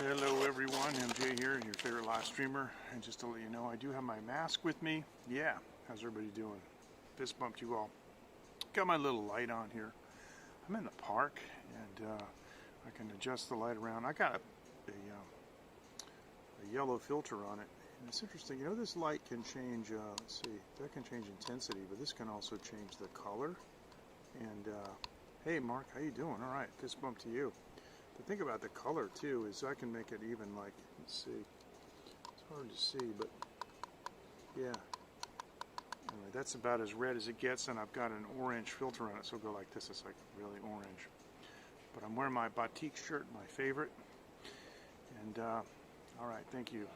Hello everyone, MJ here, your favorite live streamer. And just to let you know, I do have my mask with me. Yeah, how's everybody doing? Fist bumped you all. Got my little light on here. I'm in the park and I can adjust the light around. I got a yellow filter on it. And it's interesting, you know, this light can change, let's see, that can change intensity, but this can also change the color. And hey Mark, how you doing? All right, fist bump to you. The thing about the color too is I can make it even like, let's see, it's hard to see, but yeah. Anyway, that's about as red as it gets, and I've got an orange filter on it, so it'll go like this. It's like really orange. But I'm wearing my batik shirt, my favorite. And all right, thank you.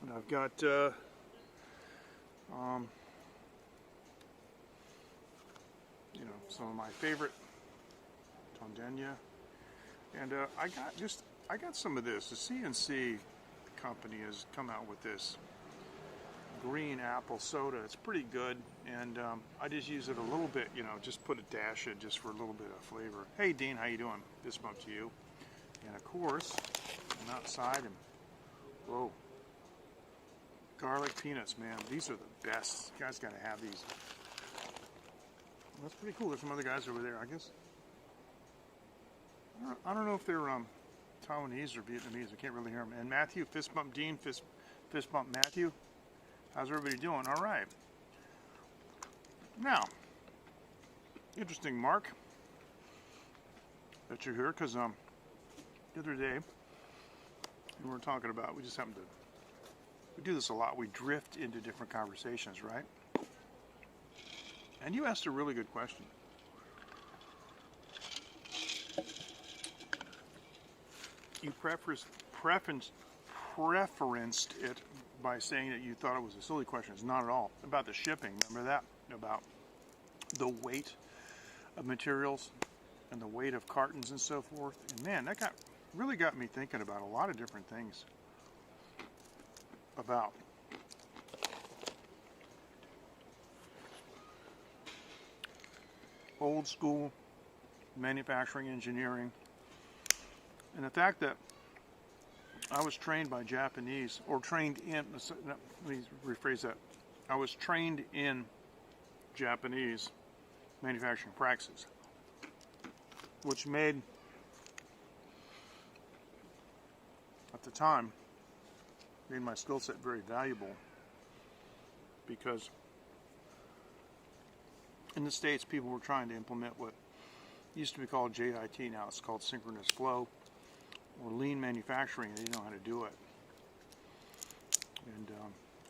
And I've got you know, some of my favorite Tondenya. And I got some of this. The CNC company has come out with this green apple soda. It's pretty good, and I just use it a little bit, you know, just put a dash in just for a little bit of flavor. Hey Dean, how you doing? Fist bump to you. And of course, I'm outside and whoa, garlic peanuts, man. These are the best. You guys gotta have these. That's pretty cool. There's some other guys over there, I guess. I don't know if they're Taiwanese or Vietnamese. I can't really hear them. And Matthew, fist bump Dean, fist bump Matthew. How's everybody doing? All right. Now, interesting, Mark, that you're here, because the other day we were talking about, we just happened to, we do this a lot. We drift into different conversations, right? And you asked a really good question. You preferenced it by saying that you thought it was a silly question. It's not at all. About the shipping, remember that? About the weight of materials and the weight of cartons and so forth. And man, that really got me thinking about a lot of different things. About old school manufacturing engineering. And the fact that I was trained by Japanese, or trained in, let me rephrase that, I was trained in Japanese manufacturing practices, which made, at the time, made my skill set very valuable, because in the States people were trying to implement what used to be called JIT, now it's called synchronous flow, or lean manufacturing. They didn't know how to do it. And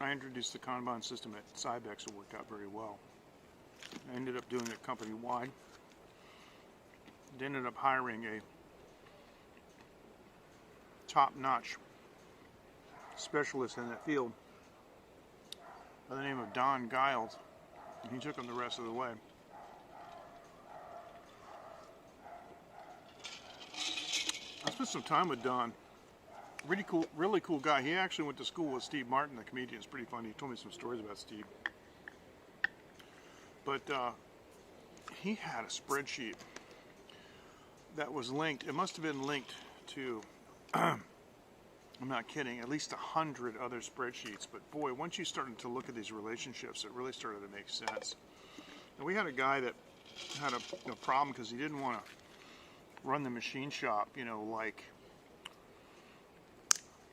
I introduced the Kanban system at Cybex. It worked out very well. I ended up doing it company-wide. It ended up hiring a top-notch specialist in that field by the name of Don Giles, and he took him the rest of the way. I spent some time with Don. Really cool guy. He actually went to school with Steve Martin, the comedian. It's pretty funny. He told me some stories about Steve. But he had a spreadsheet that was linked. It must have been linked to, I'm not kidding, at least 100 other spreadsheets. But boy, once you started to look at these relationships, it really started to make sense. And we had a guy that had a problem because he didn't want to run the machine shop, you know, like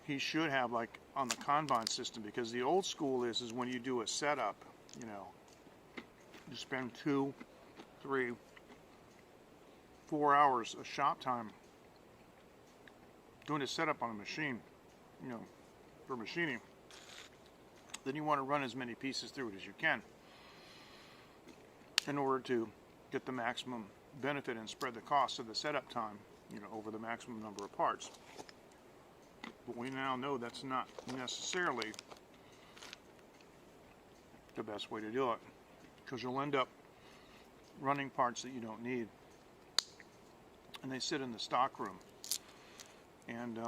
he should have, like on the Kanban system, because the old school is when you do a setup, you know, you spend 2, 3, 4 hours of shop time doing a setup on a machine, you know, for machining. Then you want to run as many pieces through it as you can in order to get the maximum benefit and spread the cost of the setup time, you know, over the maximum number of parts. But we now know that's not necessarily the best way to do it, because you'll end up running parts that you don't need, and they sit in the stock room, and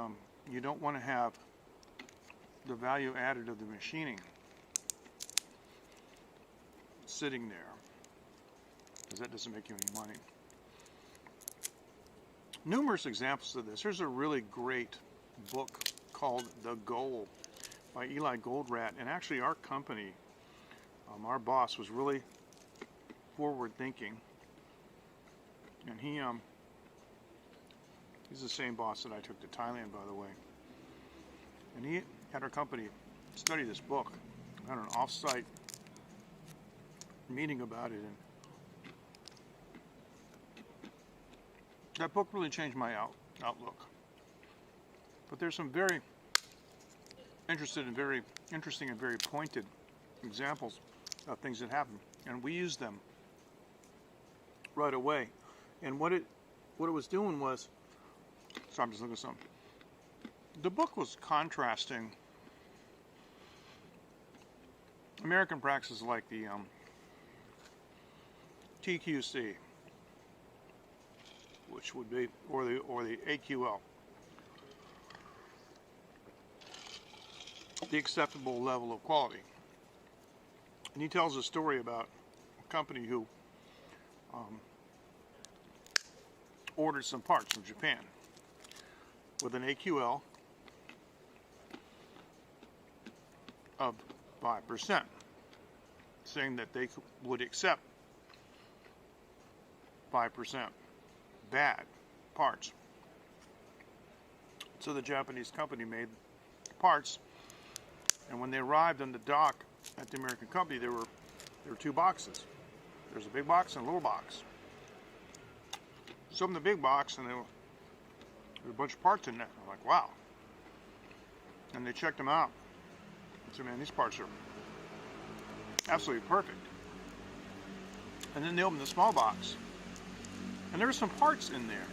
you don't want to have the value added of the machining sitting there, because that doesn't make you any money. Numerous examples of this. Here's a really great book called The Goal by Eli Goldratt. And actually our company, our boss was really forward thinking. And he's the same boss that I took to Thailand, by the way. And he had our company study this book. I had an off-site meeting about it, and that book really changed my outlook. But there's some very interesting and very pointed examples of things that happen, and we use them right away. And what it was doing was, so I'm just looking at something. The book was contrasting American practices like the TQC, which would be, or the AQL, the acceptable level of quality. And he tells a story about a company who ordered some parts from Japan with an AQL of 5%, saying that they would accept 5% bad parts. So the Japanese company made parts, and when they arrived on the dock at the American company, there were two boxes. There's a big box and a little box. So in the big box, and there were a bunch of parts in there. I'm like, wow. And they checked them out. I said, man, these parts are absolutely perfect. And then they opened the small box, and there were some parts in there,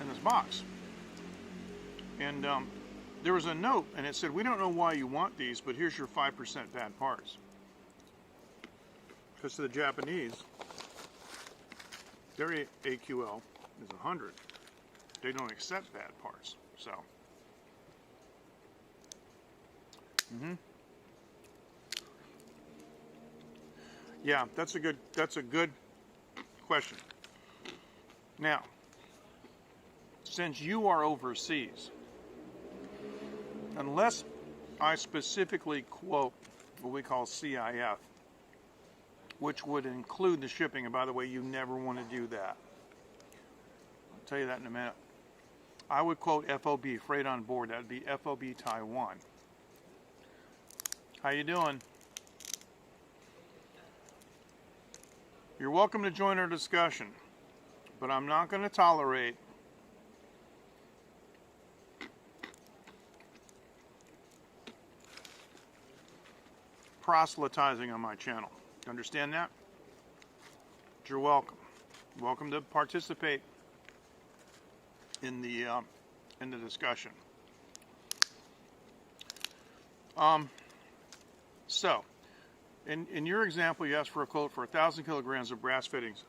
in this box. And there was a note, and it said, we don't know why you want these, but here's your 5% bad parts. Because to the Japanese, their AQL is 100. They don't accept bad parts. So, yeah, that's a good question. Now, since you are overseas, unless I specifically quote what we call CIF, which would include the shipping, and by the way, you never want to do that. I'll tell you that in a minute. I would quote FOB, freight on board. That would be FOB Taiwan. How you doing? You're welcome to join our discussion, but I'm not going to tolerate proselytizing on my channel. You understand that? You're welcome. Welcome to participate in the discussion. So, in your example, you asked for a quote for 1,000 kilograms of brass fittings.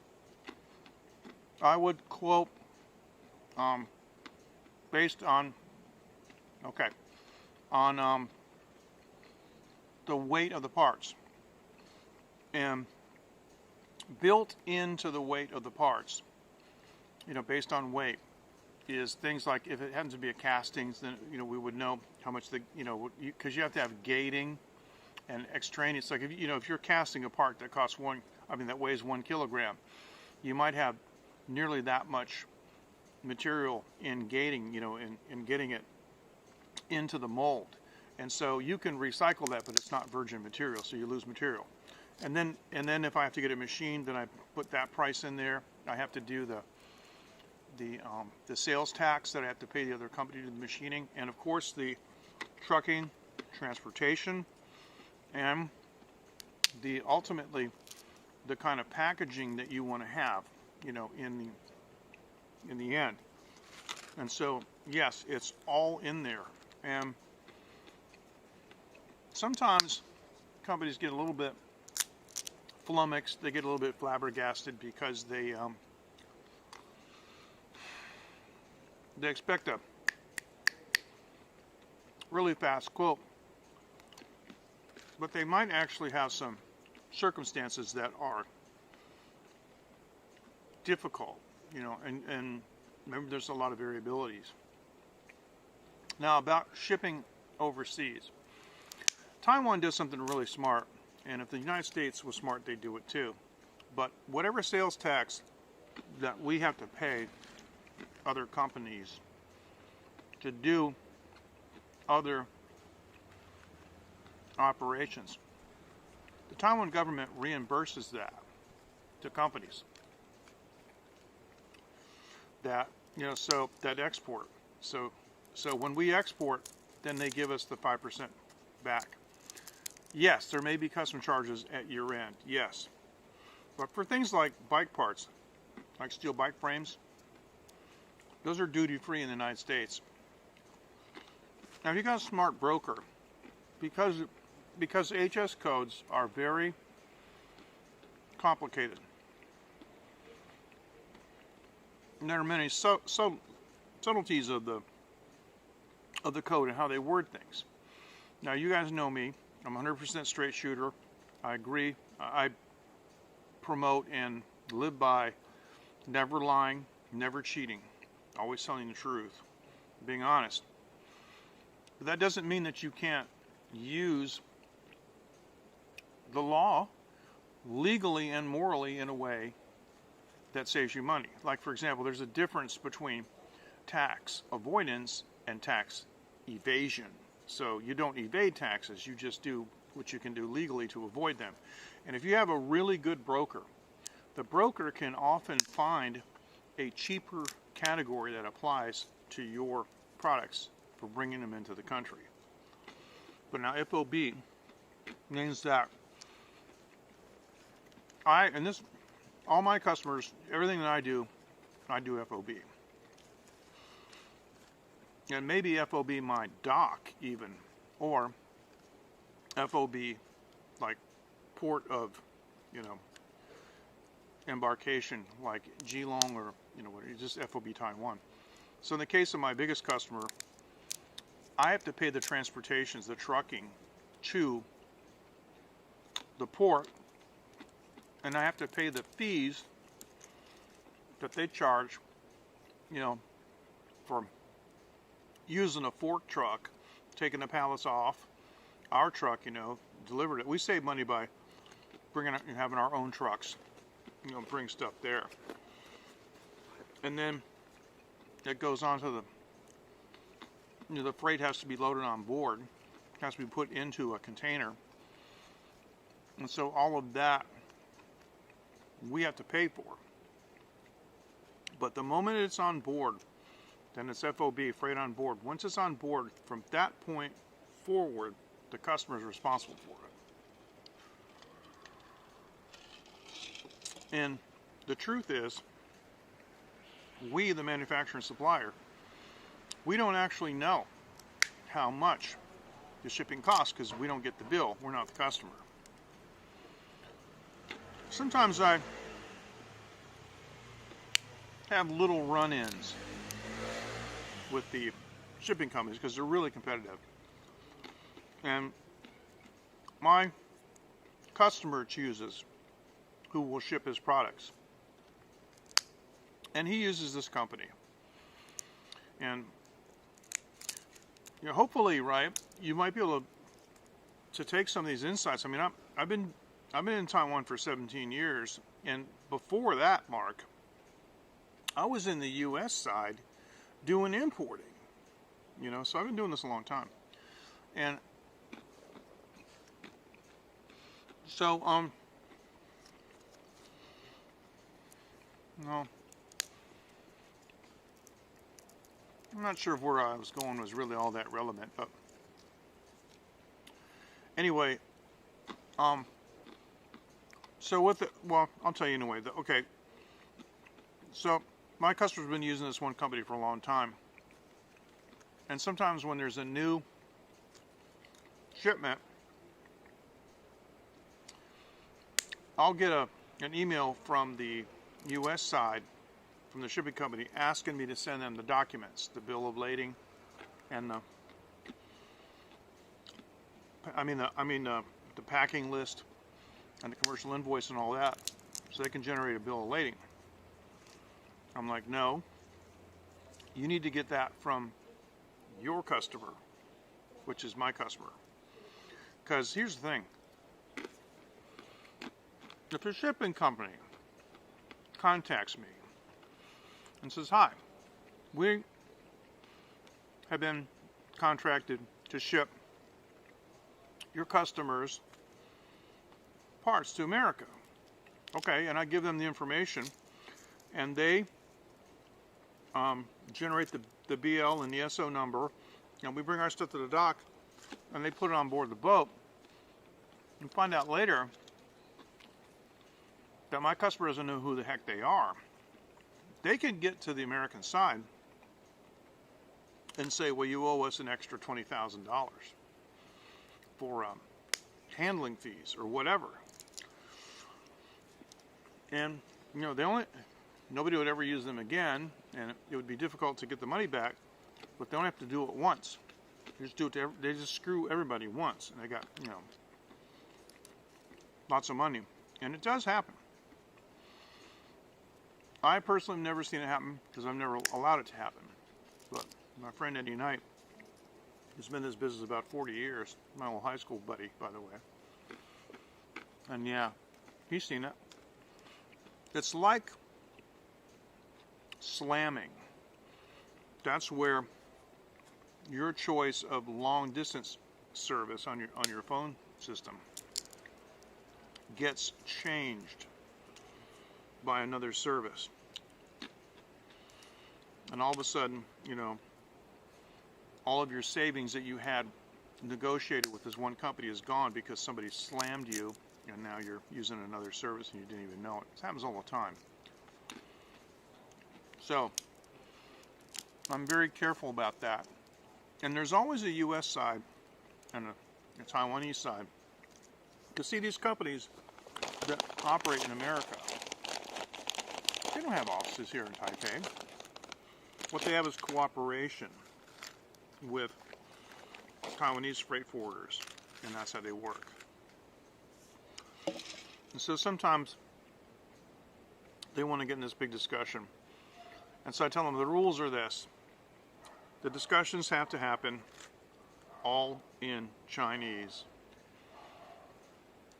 I would quote based on the weight of the parts. And built into the weight of the parts, based on weight, is things like if it happens to be a castings, then we would know how much because you have to have gating and extraneous. Like if you're casting a part that costs that weighs 1 kilogram, you might have nearly that much material in gating, in getting it into the mold, and so you can recycle that, but it's not virgin material, so you lose material. And then if I have to get it machined, then I put that price in there. I have to do the sales tax that I have to pay the other company to the machining, and of course the trucking, transportation, and ultimately the kind of packaging that you want to have, in the end. And so yes, it's all in there. And sometimes companies get a little bit flummoxed, they get a little bit flabbergasted because they expect a really fast quote, but they might actually have some circumstances that are difficult, and maybe there's a lot of variabilities. Now about shipping overseas. Taiwan does something really smart, and if the United States was smart, they'd do it too. But whatever sales tax that we have to pay other companies to do other operations, the Taiwan government reimburses that to companies that, so that export. So when we export, then they give us the 5% back. Yes, there may be custom charges at year end, yes. But for things like bike parts, like steel bike frames, those are duty free in the United States. Now if you got a smart broker, because HS codes are very complicated, and there are many subtleties of the code and how they word things. Now you guys know me. I'm a 100% straight shooter. I agree. I promote and live by never lying, never cheating, always telling the truth, being honest. But that doesn't mean that you can't use the law legally and morally in a way that saves you money. Like, for example, there's a difference between tax avoidance and tax evasion. So you don't evade taxes, you just do what you can do legally to avoid them. And if you have a really good broker, the broker can often find a cheaper category that applies to your products for bringing them into the country. But now FOB means that all my customers, everything that I do FOB. And maybe FOB my dock even, or FOB like port of, embarkation like Geelong or, just FOB Taiwan. So in the case of my biggest customer, I have to pay the transportations, the trucking to the port, and I have to pay the fees that they charge, for using a fork truck, taking the pallets off our truck, delivered it. We save money by having our own trucks, bring stuff there. And then it goes on to the freight has to be loaded on board, has to be put into a container. And so all of that we have to pay for. But the moment it's on board, then it's FOB, freight on board. Once it's on board, from that point forward, the customer is responsible for it. And the truth is, we, the manufacturer and supplier, we don't actually know how much the shipping costs because we don't get the bill. We're not the customer. Sometimes I have little run-ins with the shipping companies because they're really competitive. And my customer chooses who will ship his products. And he uses this company. And hopefully, right, you might be able to take some of these insights. I mean, I've been in Taiwan for 17 years, and before that, Mark, I was in the U.S. side doing importing. So I've been doing this a long time. And so, no, I'm not sure if where I was going was really all that relevant, but anyway, so I'll tell you anyway. Okay, so my customer's been using this one company for a long time, and sometimes when there's a new shipment, I'll get an email from the U.S. side, from the shipping company, asking me to send them the documents, the bill of lading, and the packing list, and the commercial invoice and all that, so they can generate a bill of lading. I'm like, no, you need to get that from your customer, which is my customer. Because here's the thing. If a shipping company contacts me and says, hi, we have been contracted to ship your customers' parts to America. Okay, and I give them the information, and they generate the BL and the SO number, and we bring our stuff to the dock, and they put it on board the boat, and find out later that my customer doesn't know who the heck they are. They can get to the American side and say, well, you owe us an extra $20,000 for handling fees or whatever. And, you know, nobody would ever use them again, and it would be difficult to get the money back, but they don't have to do it once. They just screw everybody once, and they got, you know, lots of money. And it does happen. I personally have never seen it happen because I've never allowed it to happen. But my friend Eddie Knight, who's been in this business about 40 years, my old high school buddy, by the way. And yeah, he's seen it. It's like slamming. That's where your choice of long distance service on your phone system gets changed by another service. And all of a sudden, you know, all of your savings that you had negotiated with this one company is gone because somebody slammed you, and now you're using another service and you didn't even know it. This happens all the time. So I'm very careful about that. And there's always a U.S. side and a Taiwanese side. To see these companies that operate in America, they don't have offices here in Taipei. What they have is cooperation with Taiwanese freight forwarders, and that's how they work. And so sometimes they want to get in this big discussion. And so I tell them the rules are this. The discussions have to happen all in Chinese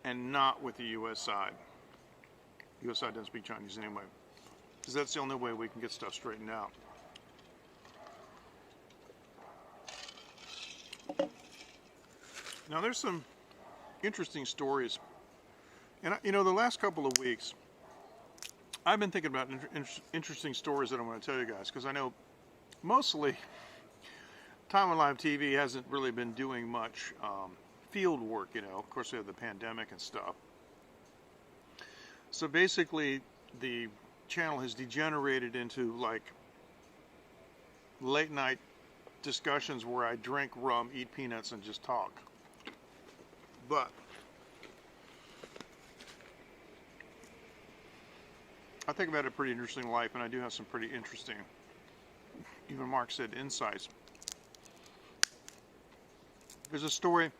and not with the U.S. side. The U.S. side doesn't speak Chinese anyway, because that's the only way we can get stuff straightened out. Now there's some interesting stories. And you know, the last couple of weeks, I've been thinking about interesting stories that I want to tell you guys, because I know mostly Taiwan Live TV hasn't really been doing much field work, you know. Of course, we have the pandemic and stuff. So basically, the channel has degenerated into like late night discussions where I drink rum, eat peanuts, and just talk. But I think I've had a pretty interesting life, and I do have some pretty interesting, even Mark said, insights. There's a story,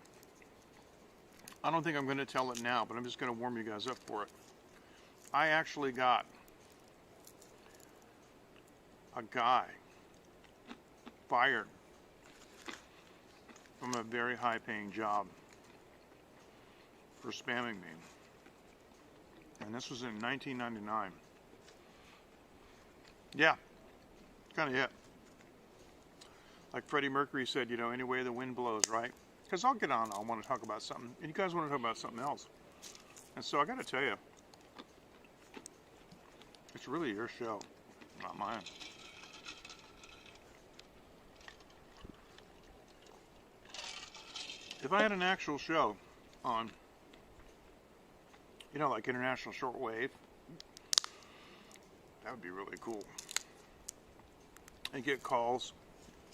I don't think I'm going to tell it now, but I'm just going to warm you guys up for it. I actually got a guy fired from a very high-paying job for spamming me. And this was in 1999. Yeah, kind of it. Like Freddie Mercury said, you know, any way the wind blows, right? Because I'll get on, I want to talk about something, and you guys want to talk about something else. And so I got to tell you, it's really your show, not mine. If I had an actual show on, you know, like international shortwave, that would be really cool. And get calls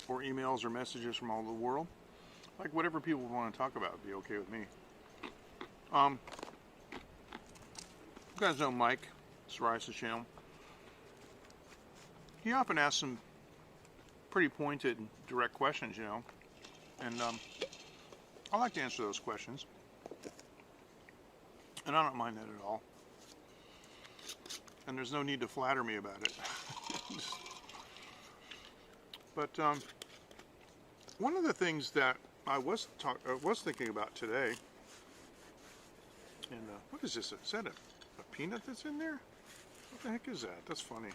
or emails or messages from all over the world. Like whatever people want to talk about would be okay with me. You guys know Mike, Psoriasis Channel. He often asks some pretty pointed, direct questions, you know. And I like to answer those questions. And I don't mind that at all. And there's no need to flatter me about it. But one of the things that I was thinking about today, and what is this? Is that a peanut that's in there? What the heck is that? That's funny.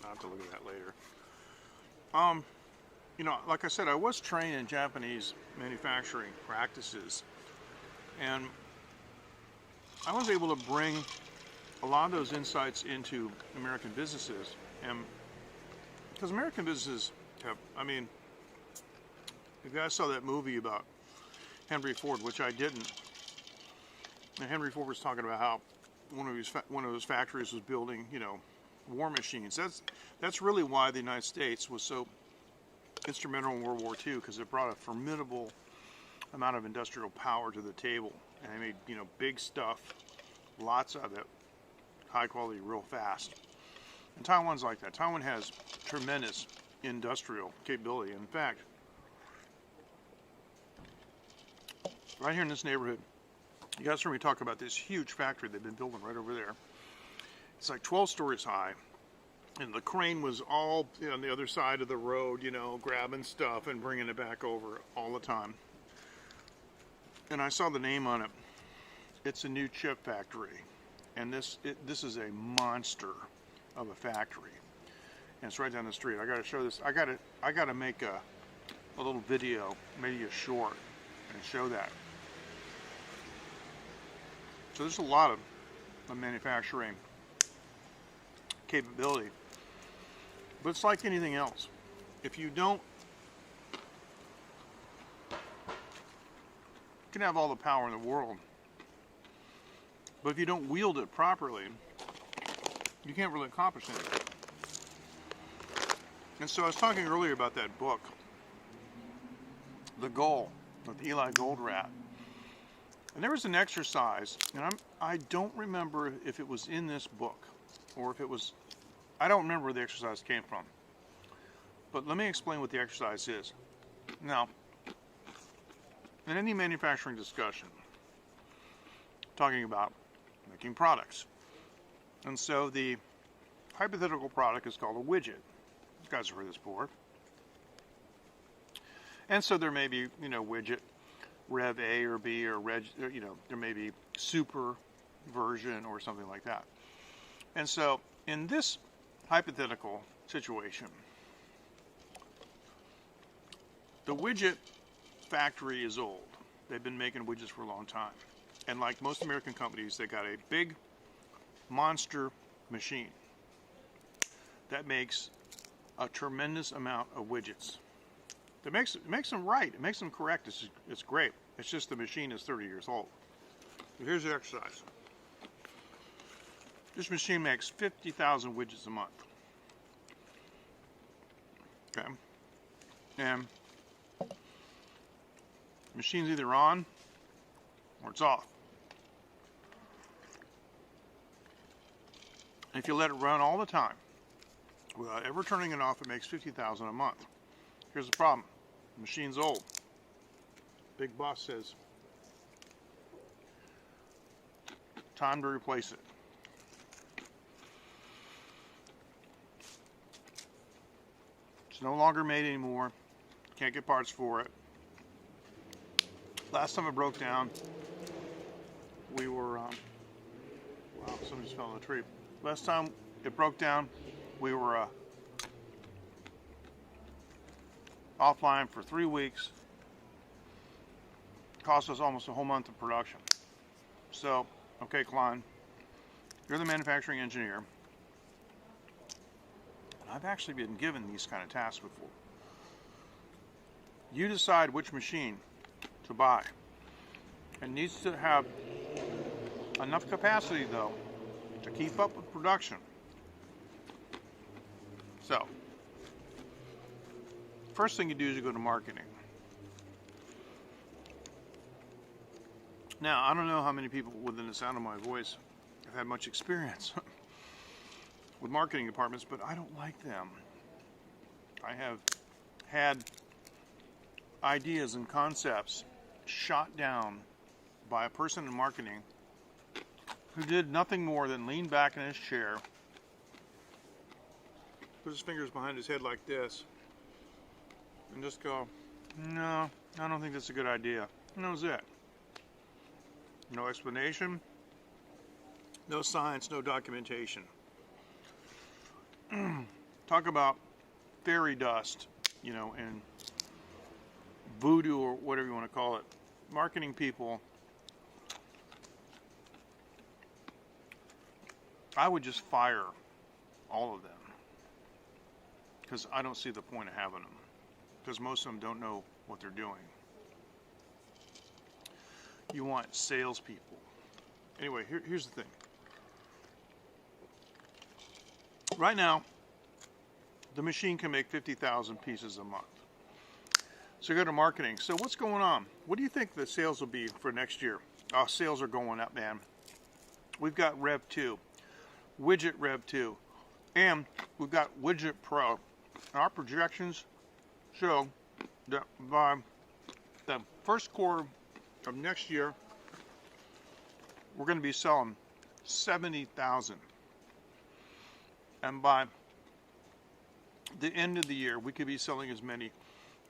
I'll have to look at that later. You know, like I said, I was trained in Japanese manufacturing practices, and I was able to bring a lot of those insights into American businesses. And because American businesses have, I mean, you guys saw that movie about Henry Ford, which I didn't. And Henry Ford was talking about how one of his factories was building, you know, war machines. That's really why the United States was so instrumental in World War II, because it brought a formidable amount of industrial power to the table, and they made, you know, big stuff, lots of it, high quality, real fast. And Taiwan's like that. Taiwan has tremendous industrial capability. In fact, right here in this neighborhood, you guys heard me talk about this huge factory they've been building right over there. It's like 12 stories high, and the crane was all on the other side of the road, you know, grabbing stuff and bringing it back over all the time. And I saw the name on it. It's a new chip factory, and this is a monster of a factory, and it's right down the street. I got to show this. I got to make a little video, maybe a short, and show that. So there's a lot of manufacturing capability, but it's like anything else. If you don't, you can have all the power in the world, but if you don't wield it properly, you can't really accomplish anything. And so I was talking earlier about that book, The Goal, with Eli Goldratt. And there was an exercise, and I don't remember if it was in this book, or if it was, I don't remember where the exercise came from. But let me explain what the exercise is. Now, in any manufacturing discussion, talking about making products. And so the hypothetical product is called a widget. You guys have heard this before. And so there may be, you know, widget Rev A or B, or you know, there may be super version or something like that. And so in this hypothetical situation, the widget factory is old. They've been making widgets for a long time. And like most American companies, they got a big monster machine that makes a tremendous amount of widgets. It makes them right. It makes them correct. It's great. It's just the machine is 30 years old. So here's the exercise. This machine makes 50,000 widgets a month. Okay. And the machine's either on or it's off. And if you let it run all the time, without ever turning it off, it makes 50,000 a month. Here's the problem. The machine's old. Big boss says, time to replace it. It's no longer made anymore. Can't get parts for it. Last time it broke down, we were, wow, somebody just fell in the tree. Last time it broke down, we were offline for 3 weeks. Cost us almost a whole month of production. So, okay, Klein, you're the manufacturing engineer. And I've actually been given these kind of tasks before. You decide which machine to buy. It needs to have enough capacity, though, to keep up with production. So, first thing you do is you go to marketing. Now, I don't know how many people within the sound of my voice have had much experience with marketing departments, but I don't like them. I have had ideas and concepts shot down by a person in marketing who did nothing more than lean back in his chair, put his fingers behind his head like this, and just go, No, I don't think that's a good idea. And that was it. No explanation, no science, no documentation. Talk about fairy dust, and voodoo or whatever you want to call it. Marketing people, I would just fire all of them because I don't see the point of having them because most of them don't know what they're doing. You want salespeople. Anyway, here's the thing. Right now, the machine can make 50,000 pieces a month. So go to marketing. So what's going on? What do you think the sales will be for next year? Oh, sales are going up, man. We've got Rev 2, Widget Rev 2, and we've got Widget Pro. Our projections show that by the first quarter of next year, we're going to be selling 70,000. And by the end of the year, we could be selling as many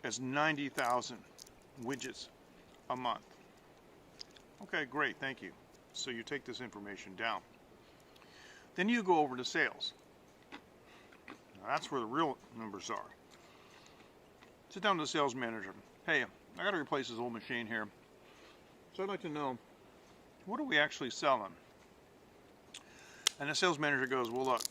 as 90,000 widgets a month. Okay, great, thank you. So you take this information down. Then you go over to sales. Now that's where the real numbers are. Sit down to the sales manager. Hey, I got to replace this old machine here. So I'd like to know, what are we actually selling? And the sales manager goes, well, look,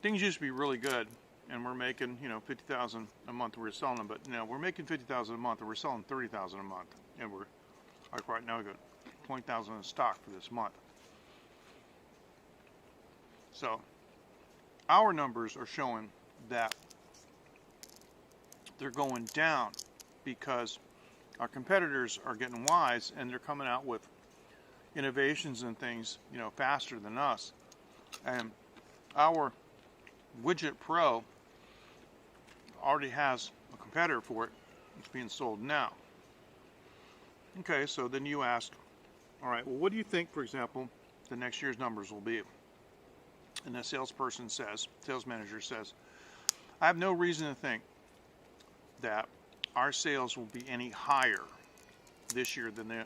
things used to be really good, and we're making, 50,000 a month. We're selling them, but we're making 50,000 a month, and we're selling 30,000 a month, and we're like right now we got 20,000 in stock for this month. So our numbers are showing that they're going down because our competitors are getting wise and they're coming out with innovations and things, faster than us. And our Widget Pro already has a competitor for it. It's being sold now. Okay, so then you ask, all right, well, what do you think, for example, the next year's numbers will be? And the sales manager says, I have no reason to think that our sales will be any higher this year than they,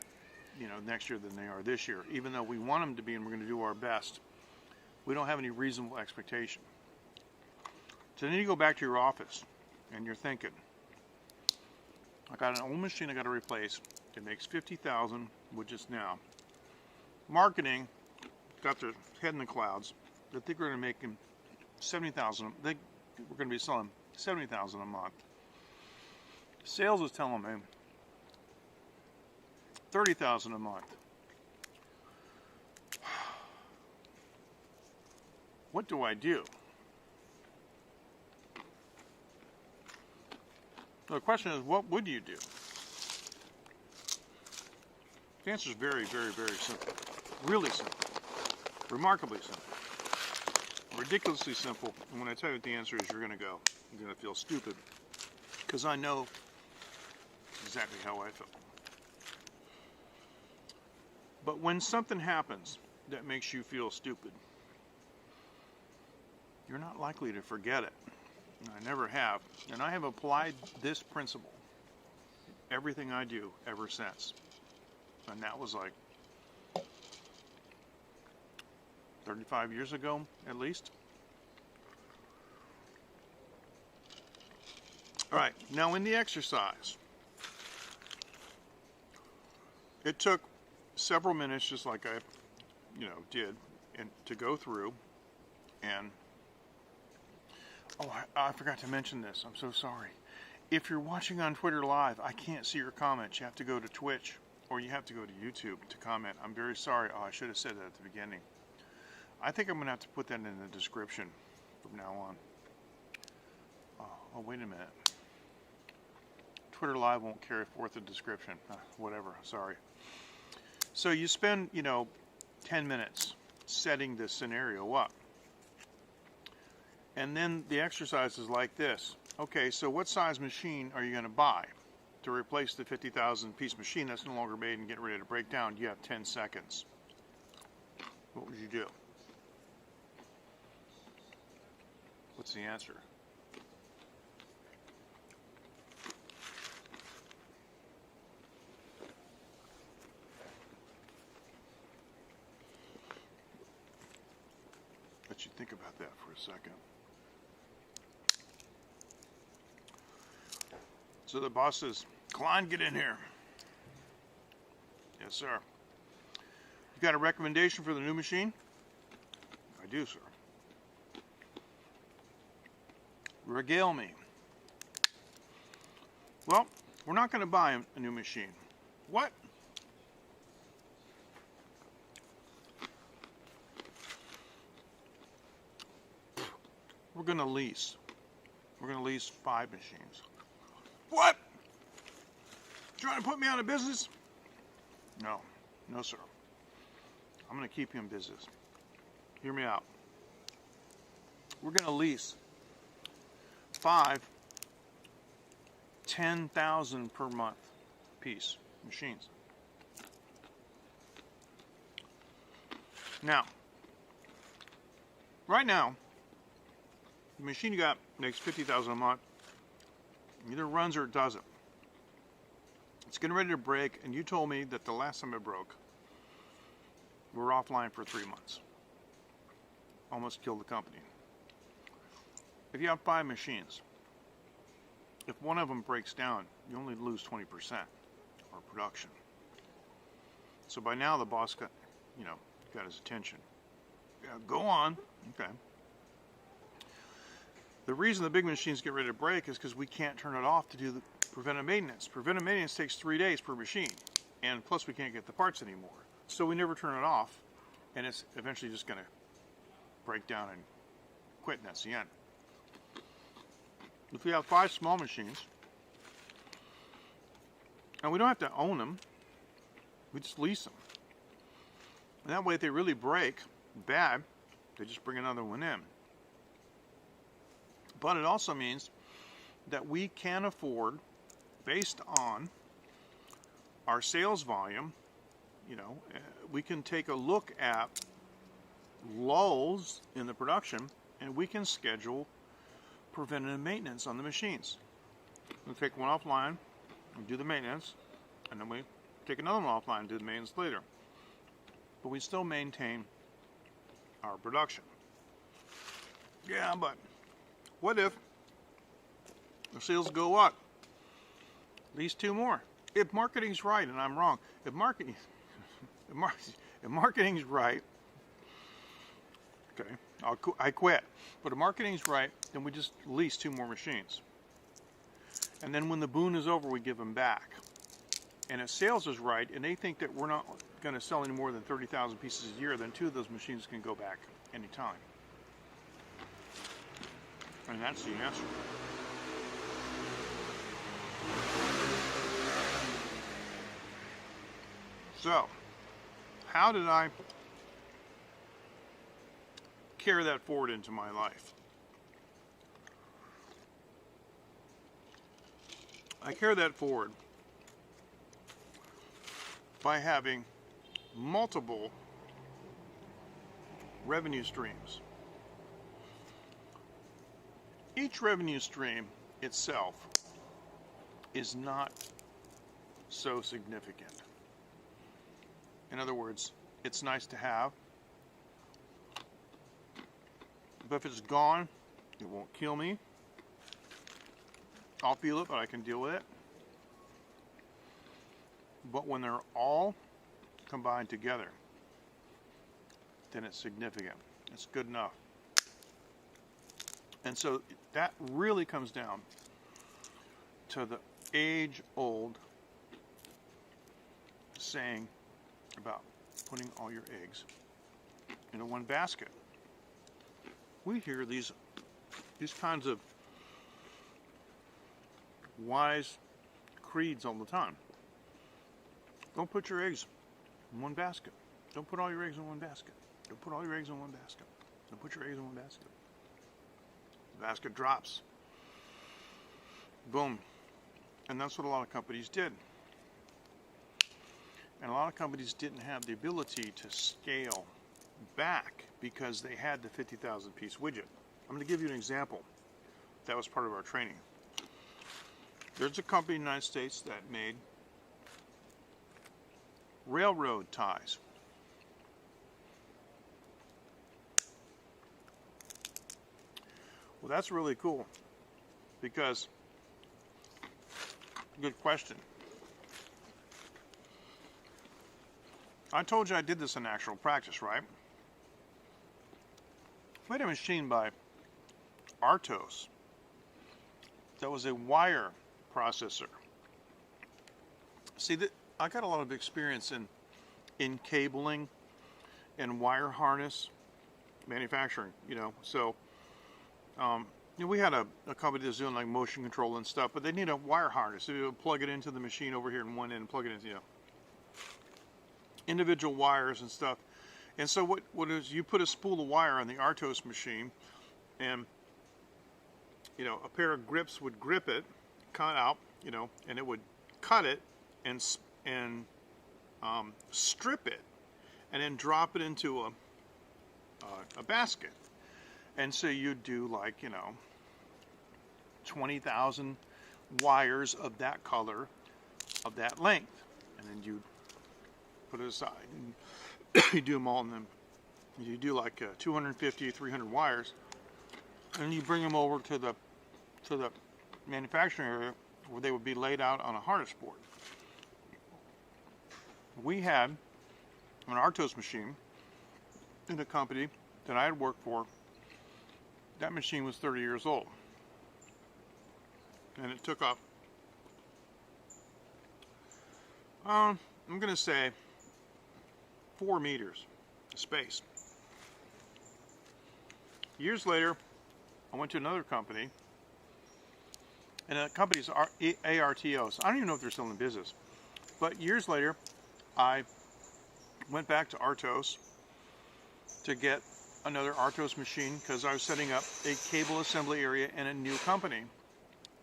next year than they are this year, even though we want them to be and we're going to do our best. We don't have any reasonable expectation. So then you go back to your office and you're thinking, I got an old machine I got to replace. It makes 50,000 widgets now. Marketing got their head in the clouds. They think we're going to make 70,000. We're going to be selling 70,000 a month. Sales is telling me 30,000 a month. What do I do? So the question is, what would you do? The answer is very, very, very simple. Really simple. Remarkably simple. Ridiculously simple. And when I tell you what the answer is, you're going to go. You're going to feel stupid. Because I know exactly how I feel. But when something happens that makes you feel stupid, you're not likely to forget it. I never have. And I have applied this principle everything I do ever since. And that was like 35 years ago, at least. All right, now in the exercise, it took several minutes, just like I, did, and to go through. And I forgot to mention this. I'm so sorry. If you're watching on Twitter Live, I can't see your comments. You have to go to Twitch or you have to go to YouTube to comment. I'm very sorry. Oh, I should have said that at the beginning. I think I'm going to have to put that in the description from now on. Oh, wait a minute. Twitter Live won't carry forth a description. Whatever. Sorry. So you spend, 10 minutes setting this scenario up. And then the exercise is like this. Okay, so what size machine are you going to buy to replace the 50,000 piece machine that's no longer made and get ready to break down? You have 10 seconds. What would you do? What's the answer? let you think about that for a second. So the boss says, Klein, get in here. Yes, sir. You got a recommendation for the new machine? I do, sir. Regale me. Well, we're not going to buy a new machine. What? We're going to lease. We're going to lease 5 machines. What? Trying to put me out of business? No. No, sir. I'm going to keep you in business. Hear me out. We're going to lease 5 $10,000 per month piece machines. Now, right now, the machine you got makes $50,000 a month. Either runs or it doesn't. It's getting ready to break, and you told me that the last time it broke, we were offline for 3 months. Almost killed the company. If you have 5 machines, if one of them breaks down, you only lose 20% of production. So by now the boss got his attention. Yeah, go on. Okay. The reason the big machines get ready to break is because we can't turn it off to do the preventive maintenance. Preventive maintenance takes 3 days per machine, and plus we can't get the parts anymore. So we never turn it off, and it's eventually just going to break down and quit, and that's the end. If we have 5 small machines, and we don't have to own them, we just lease them. And that way, if they really break bad, they just bring another one in. But it also means that we can afford, based on our sales volume, we can take a look at lulls in the production, and we can schedule preventative maintenance on the machines. We'll take one offline and do the maintenance, and then we take another one offline and do the maintenance later. But we still maintain our production. Yeah, but what if the sales go up? At least 2 more. If marketing's right, and I'm wrong, if marketing's right, okay, I quit. But if marketing's right, then we just lease 2 more machines. And then when the boon is over, we give them back. And if sales is right, and they think that we're not going to sell any more than 30,000 pieces a year, then 2 of those machines can go back anytime. And that's the answer. So, how did I carry that forward into my life? I carry that forward by having multiple revenue streams. Each revenue stream itself is not so significant. In other words, it's nice to have, but if it's gone, it won't kill me. I'll feel it, but I can deal with it. But when they're all combined together, then it's significant. It's good enough. And so that really comes down to the age-old saying about putting all your eggs into one basket. We hear these kinds of wise creeds all the time. Don't put your eggs in one basket. Don't put all your eggs in one basket. Don't put all your eggs in one basket. Don't put your eggs in one basket. The basket drops. Boom. And that's what a lot of companies did. And a lot of companies didn't have the ability to scale back because they had the 50,000 piece widget. I'm going to give you an example. That was part of our training. There's a company in the United States that made railroad ties. Well, that's really cool because, good question. I told you I did this in actual practice, right? We had a machine by Artos that was a wire processor. See, I got a lot of experience in cabling and wire harness manufacturing, so we had a company that's doing like motion control and stuff, but they need a wire harness. So you plug it into the machine over here in one end and plug it into, individual wires and stuff. And so what is, you put a spool of wire on the Artos machine, and a pair of grips would grip it, cut out, and it would cut it and strip it, and then drop it into a basket. And so you'd do like 20,000 wires of that color, of that length, and then you put it aside. And you do them all, and then you do like 250, 300 wires, and you bring them over to the manufacturing area where they would be laid out on a harness board. We had an Artos machine in a company that I had worked for. That machine was 30 years old, and it took up, I'm going to say 4 meters of space. Years later, I went to another company, and the company's ARTOs. I don't even know if they're still in business, but years later, I went back to Artos to get another Artos machine because I was setting up a cable assembly area in a new company,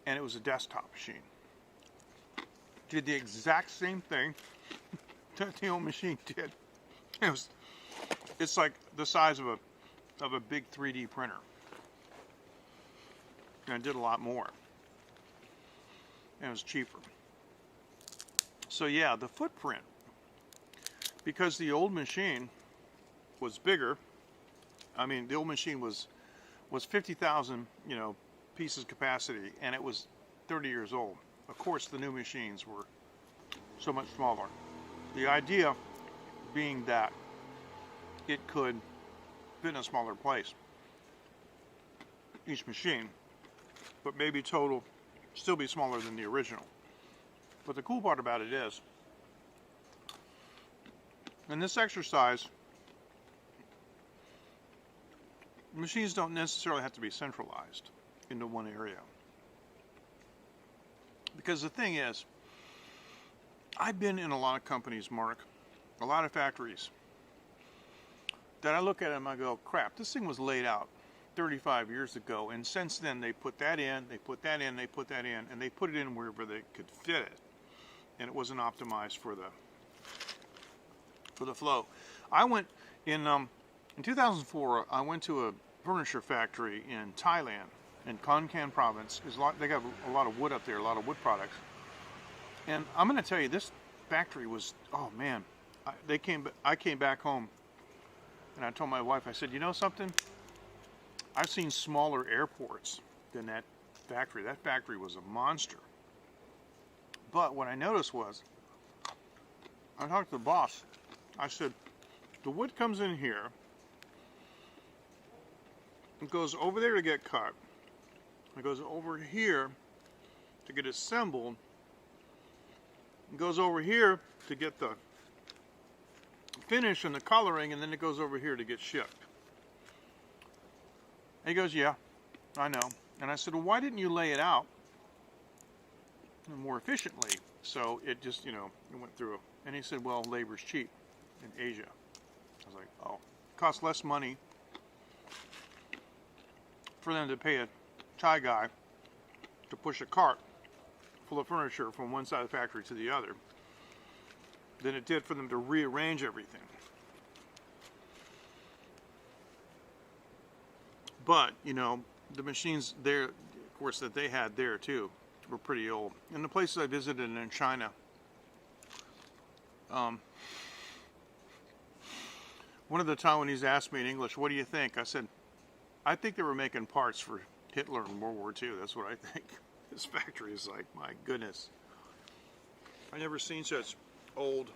and it was a desktop machine. Did the exact same thing that the old machine did. It's like the size of a big 3D printer, and it did a lot more, and it was cheaper. So yeah, the footprint, because the old machine was bigger. I mean, the old machine was 50,000, pieces capacity, and it was 30 years old. Of course, the new machines were so much smaller. The idea being that it could fit in a smaller place, each machine, but maybe total still be smaller than the original. But the cool part about it is, in this exercise, machines don't necessarily have to be centralized into one area. Because the thing is, I've been in a lot of companies, Mark, a lot of factories, that I look at them and I go, crap, this thing was laid out 35 years ago, and since then they put that in, they put that in, they put that in, and they put it in wherever they could fit it. And it wasn't optimized for the flow. I went in 2004, I went to a furniture factory in Thailand, in Kon Kan province. They got a lot of wood up there, a lot of wood products. And I'm going to tell you, this factory was, oh man, I came back home, and I told my wife, I said, you know something? I've seen smaller airports than that factory. That factory was a monster. But what I noticed was, I talked to the boss. I said, the wood comes in here, it goes over there to get cut, it goes over here to get assembled, it goes over here to get the finish and the coloring, and then it goes over here to get shipped. And he goes, yeah, I know. And I said, well, why didn't you lay it out more efficiently? So it just, it went through. And he said, well, labor's cheap in Asia. I was like, oh, it costs less money for them to pay a Thai guy to push a cart full of furniture from one side of the factory to the other than it did for them to rearrange everything. But, the machines there, of course, that they had there too, were pretty old. And the places I visited in China, one of the Taiwanese asked me in English, what do you think? I said, I think they were making parts for Hitler in World War II. That's what I think. This factory is like, my goodness. I've never seen such old,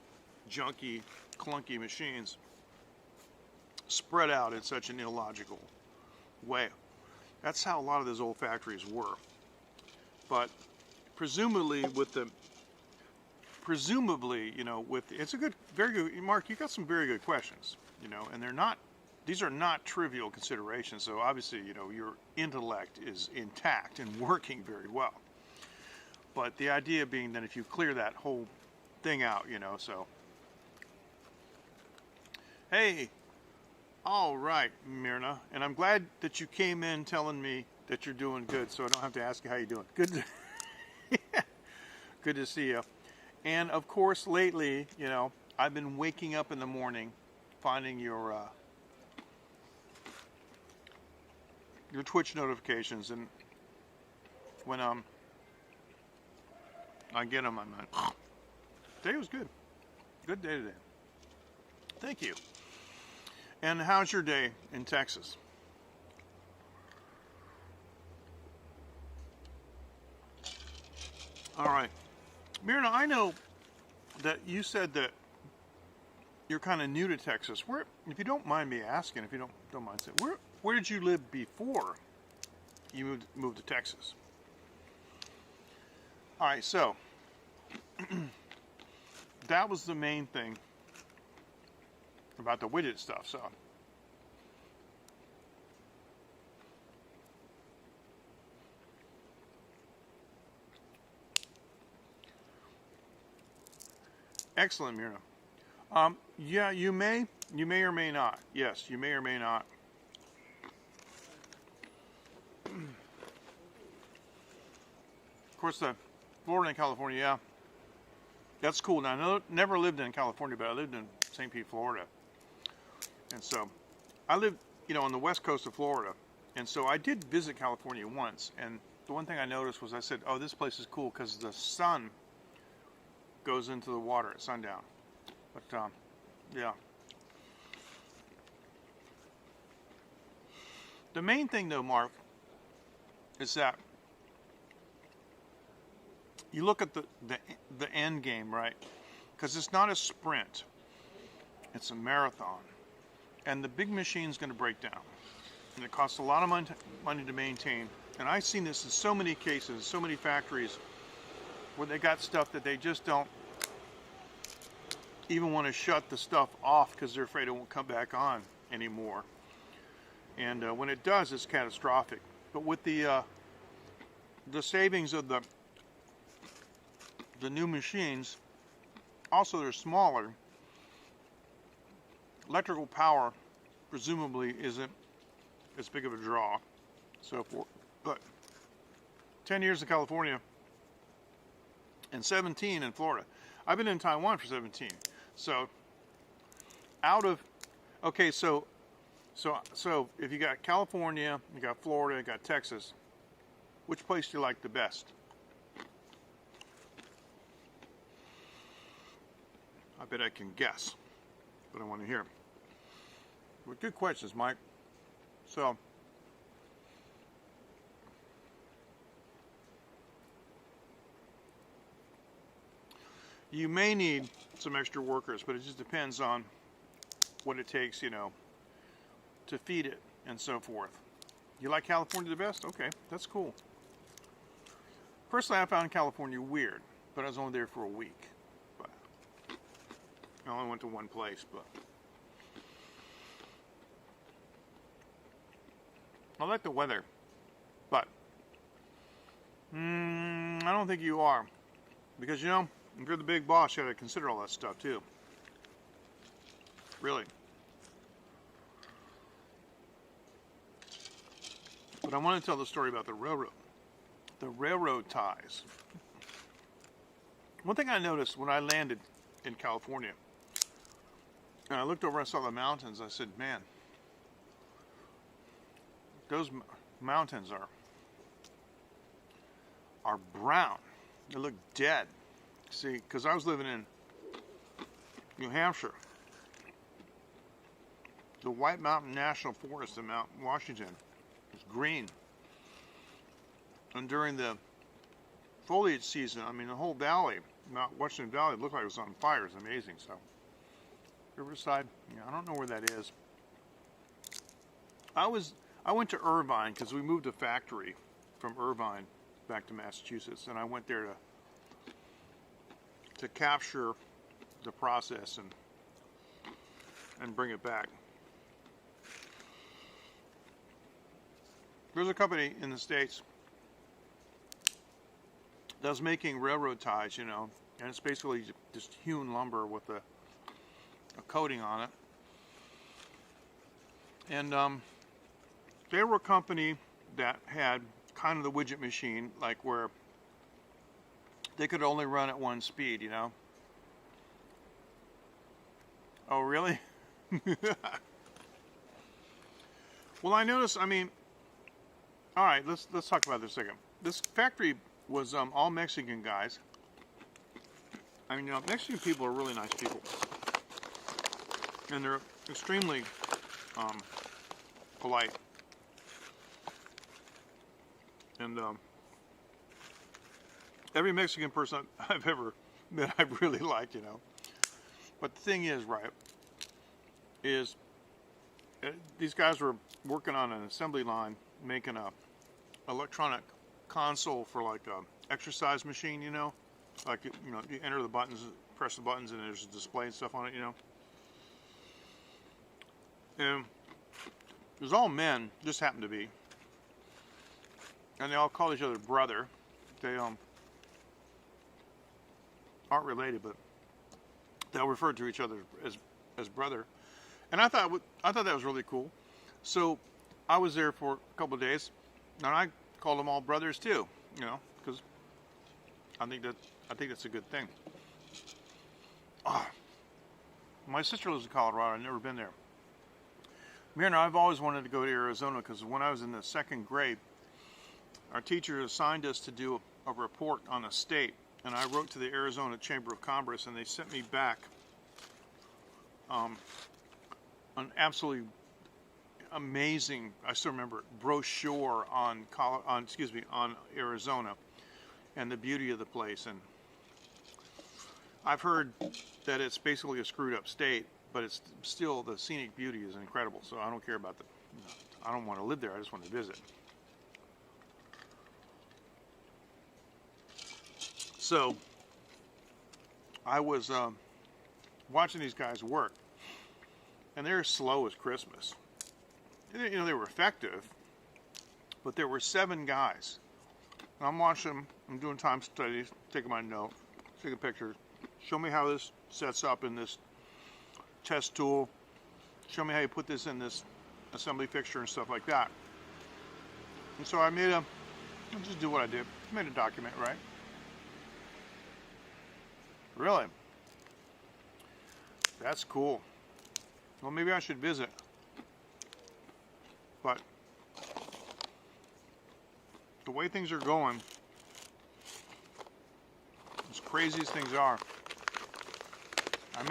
junky, clunky machines spread out in such an illogical way. That's how a lot of those old factories were. But presumably, you know, it's a good, very good, Mark, you got some very good questions, you know, and these are not trivial considerations. So obviously, you know, your intellect is intact and working very well. But the idea being that if you clear that whole thing out, you know, so. Hey, all right, Myrna, and I'm glad that you came in telling me that you're doing good, so I don't have to ask you how you're doing. Good, good to see you. And of course, lately, you know, I've been waking up in the morning, finding your Twitch notifications, and when I get them, I'm like, today was good. Good day today. Thank you. And how's your day in Texas? All right. Myrna, I know that you said that you're kind of new to Texas. Where, if you don't mind me asking, if you don't mind saying, where did you live before you moved to Texas? All right, so that was the main thing about the widget stuff. So excellent, Myrna. Yeah, you may or may not. Yes, you may or may not. Of course, the Florida and California, yeah, that's cool. Now, I never lived in California, but I lived in St. Pete, Florida. And so I lived, you know, on the west coast of Florida. And so I did visit California once. And the one thing I noticed was I said, oh, this place is cool because the sun goes into the water at sundown. But, yeah. The main thing, though, Mark, is that you look at the end game, right? Because it's not a sprint. It's a marathon. And the big machine's going to break down. And it costs a lot of money to maintain. And I've seen this in so many cases, so many factories, where they got stuff that they just don't even want to shut the stuff off because they're afraid it won't come back on anymore. And when it does, it's catastrophic. But with the savings of the new machines, also they're smaller. Electrical power, presumably, isn't as big of a draw. But 10 years in California and 17 in Florida. I've been in Taiwan for 17. So okay, so if you got California, you got Florida, you got Texas, which place do you like the best? I bet I can guess, but I want to hear. Well, good questions, Mike. So, you may need some extra workers, but it just depends on what it takes, you know, to feed it and so forth. You like California the best? Okay, that's cool. Personally, I found California weird, but I was only there for a week. But I only went to one place, but I like the weather. But I don't think you are, because, you know, if you're the big boss, you got to consider all that stuff too. Really. But I want to tell the story about the railroad ties. One thing I noticed when I landed in California, and I looked over and I saw the mountains, I said, man, those mountains are brown. They look dead. See, because I was living in New Hampshire. The White Mountain National Forest in Mount Washington is green. And during the foliage season, I mean, the whole valley, Mount Washington Valley, looked like it was on fire. It's amazing. So, Riverside, yeah, I don't know where that is. I went to Irvine because we moved a factory from Irvine back to Massachusetts, and I went there to capture the process and bring it back. There's a company in the States that's making railroad ties, and it's basically just hewn lumber with a coating on it. And they were a company that had kind of the widget machine, like where they could only run at one speed, Oh, really? Well, I noticed, all right, let's talk about this a second. This factory was all Mexican guys. Mexican people are really nice people. And they're extremely polite. And every Mexican person I've ever met, I've really liked, But the thing is, right, these guys were working on an assembly line, making a electronic console for like a exercise machine, like you enter the buttons, press the buttons, and there's a display and stuff on it, And it was all men, just happened to be, and they all called each other brother. They aren't related, but they'll refer to each other as brother. And I thought that was really cool. So I was there for a couple of days, and I called them all brothers too, because I think that's a good thing. My sister lives in Colorado. I've never been there. Mirna, I've always wanted to go to Arizona because when I was in the second grade, our teacher assigned us to do a report on a state, and I wrote to the Arizona Chamber of Commerce, and they sent me back an absolutely amazing, I still remember it, brochure on Arizona and the beauty of the place. And I've heard that it's basically a screwed up state, but it's still, the scenic beauty is incredible. So I don't care about I don't want to live there. I just want to visit. So I was watching these guys work, and they're slow as Christmas. They were effective, but there were 7 guys. And I'm watching them. I'm doing time studies, taking my note, taking pictures. Show me how this sets up in this test tool. Show me how you put this in this assembly fixture and stuff like that. And so I'll just do what I did. I made a document, right? Really? That's cool. Well, maybe I should visit. But the way things are going, as crazy as things are, I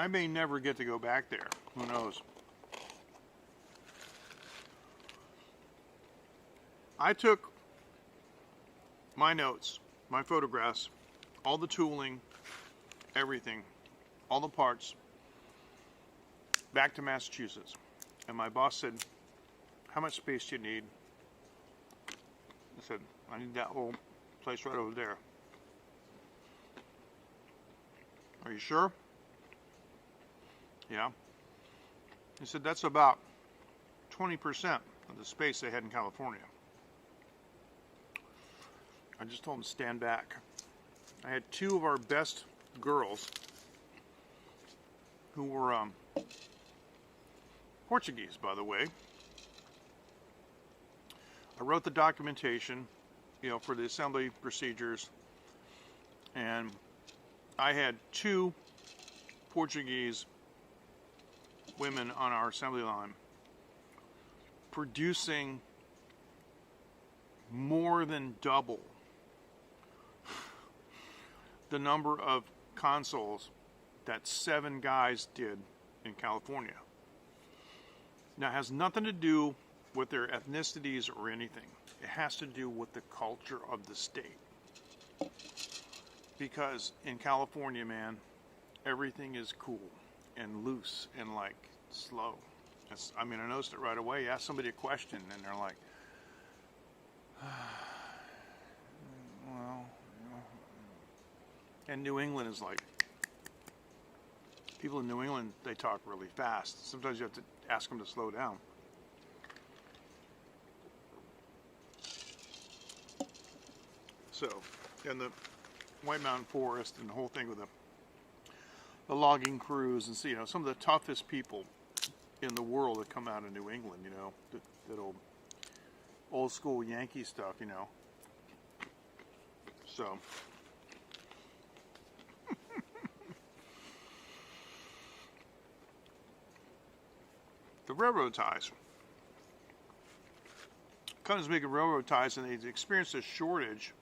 may never get to go back there. Who knows? I took my notes, my photographs, all the tooling, everything, all the parts, back to Massachusetts. And my boss said, "How much space do you need?" I said, "I need that whole place right over there." "Are you sure?" "Yeah." He said, "That's about 20% of the space they had in California." I just told him to stand back. I had 2 of our best girls who were Portuguese, by the way. I wrote the documentation, for the assembly procedures, and I had 2 Portuguese women on our assembly line producing more than double the number of consoles that 7 guys did in California. Now, it has nothing to do with their ethnicities or anything. It has to do with the culture of the state. Because in California, man, everything is cool and loose and like slow. I noticed it right away. You ask somebody a question and they're like, well, and New England is like, people in New England, they talk really fast. Sometimes you have to ask them to slow down. So, and the White Mountain Forest and the whole thing with the logging crews, and see, some of the toughest people in the world that come out of New England, that old school Yankee stuff, So, the railroad ties. Companies making railroad ties, and they experienced a shortage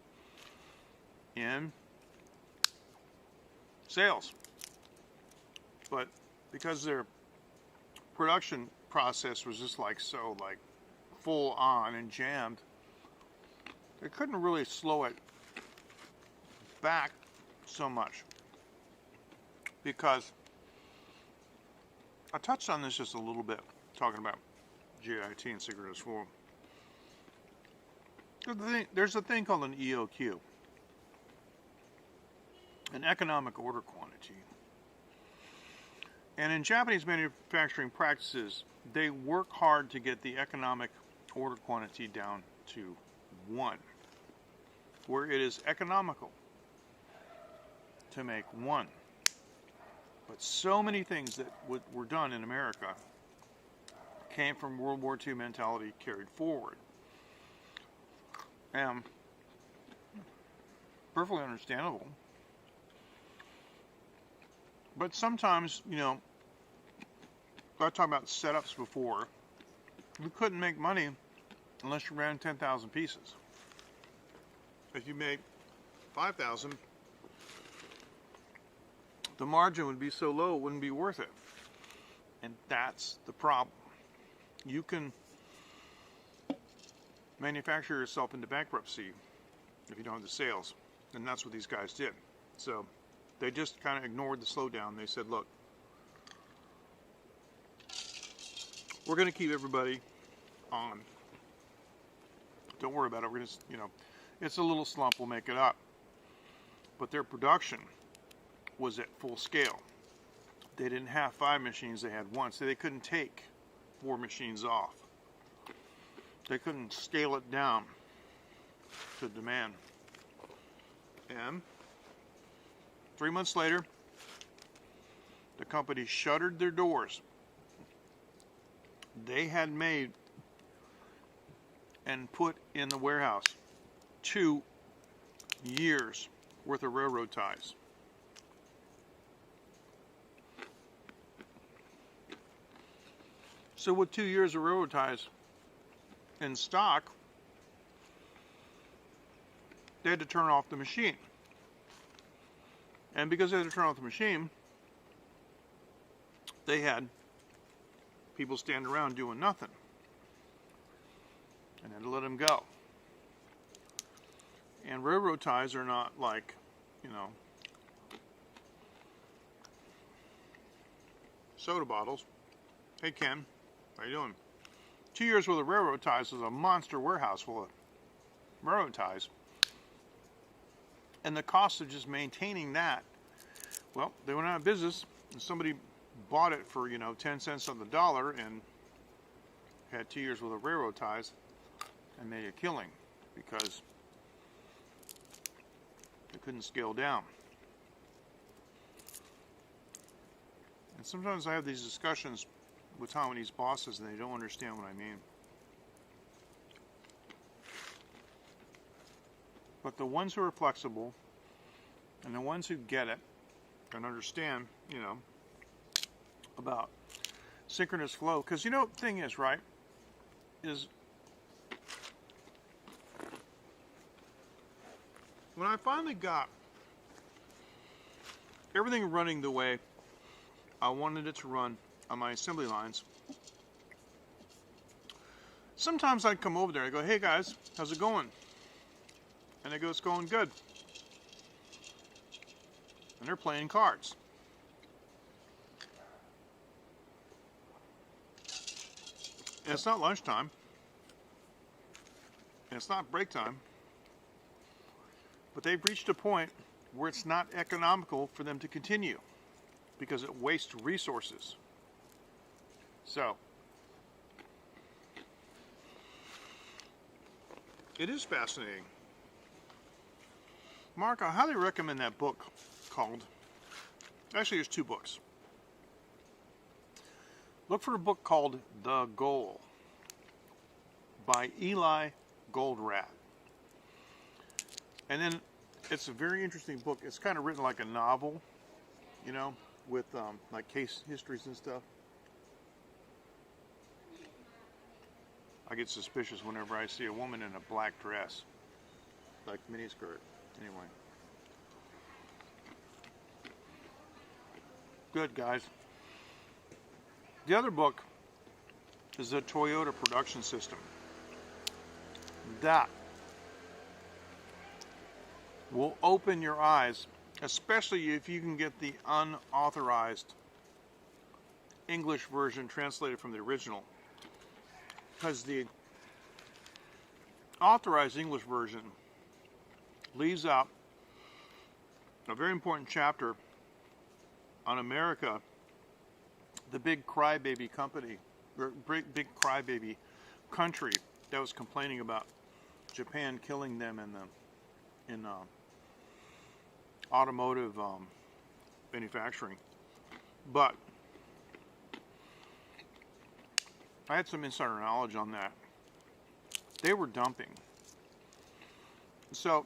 in sales. But because their production process was just so full on and jammed, they couldn't really slow it back so much. Because I touched on this just a little bit, talking about GIT and synchronous flow. There's a thing called an EOQ, an economic order quantity. And in Japanese manufacturing practices, they work hard to get the economic order quantity down to 1, where it is economical to make 1. But so many things that were done in America came from World War II mentality carried forward. And perfectly understandable. But sometimes, I talked about setups before. You couldn't make money unless you ran 10,000 pieces. If you made 5,000, the margin would be so low it wouldn't be worth it. And that's the problem. You can manufacture yourself into bankruptcy if you don't have the sales. And that's what these guys did. So they just kind of ignored the slowdown. They said, look, we're going to keep everybody on. Don't worry about it. We're going to, it's a little slump. We'll make it up. But their production was at full scale. They didn't have 5 machines. They had 1. So they couldn't take 4 machines off. They couldn't scale it down to demand. And 3 months later, the company shuttered their doors. They had made and put in the warehouse 2 years worth of railroad ties. So with 2 years of railroad ties in stock, they had to turn off the machine. And because they had to turn off the machine, they had people standing around doing nothing. And had to let them go. And railroad ties are not like, soda bottles. Hey, Ken, how you doing? 2 years worth of railroad ties was a monster warehouse full of railroad ties. And the cost of just maintaining that, well, they went out of business, and somebody bought it for, 10 cents on the dollar and had 2 years worth of railroad ties and made a killing because they couldn't scale down. And sometimes I have these discussions with Taiwanese bosses and they don't understand what I mean. But the ones who are flexible and the ones who get it and understand, about synchronous flow. Because, the thing is, right, is when I finally got everything running the way I wanted it to run on my assembly lines, sometimes I'd come over there and I go, hey guys, how's it going? And they go, it's going good. And they're playing cards. And it's not lunchtime. And it's not break time. But they've reached a point where it's not economical for them to continue because it wastes resources. So, it is fascinating. Mark, I highly recommend that book called, actually there's two books. Look for a book called The Goal by Eli Goldratt. And then it's a very interesting book. It's kind of written like a novel, you know, with like case histories and stuff. I get suspicious whenever I see a woman in a black dress, like miniskirt. Anyway. Good, guys. The other book is the Toyota Production System. That will open your eyes, especially if you can get the unauthorized English version translated from the original. Because the authorized English version leaves out a very important chapter on America, the big crybaby company, or big crybaby country that was complaining about Japan killing them in automotive manufacturing. But I had some insider knowledge on that. They were dumping. So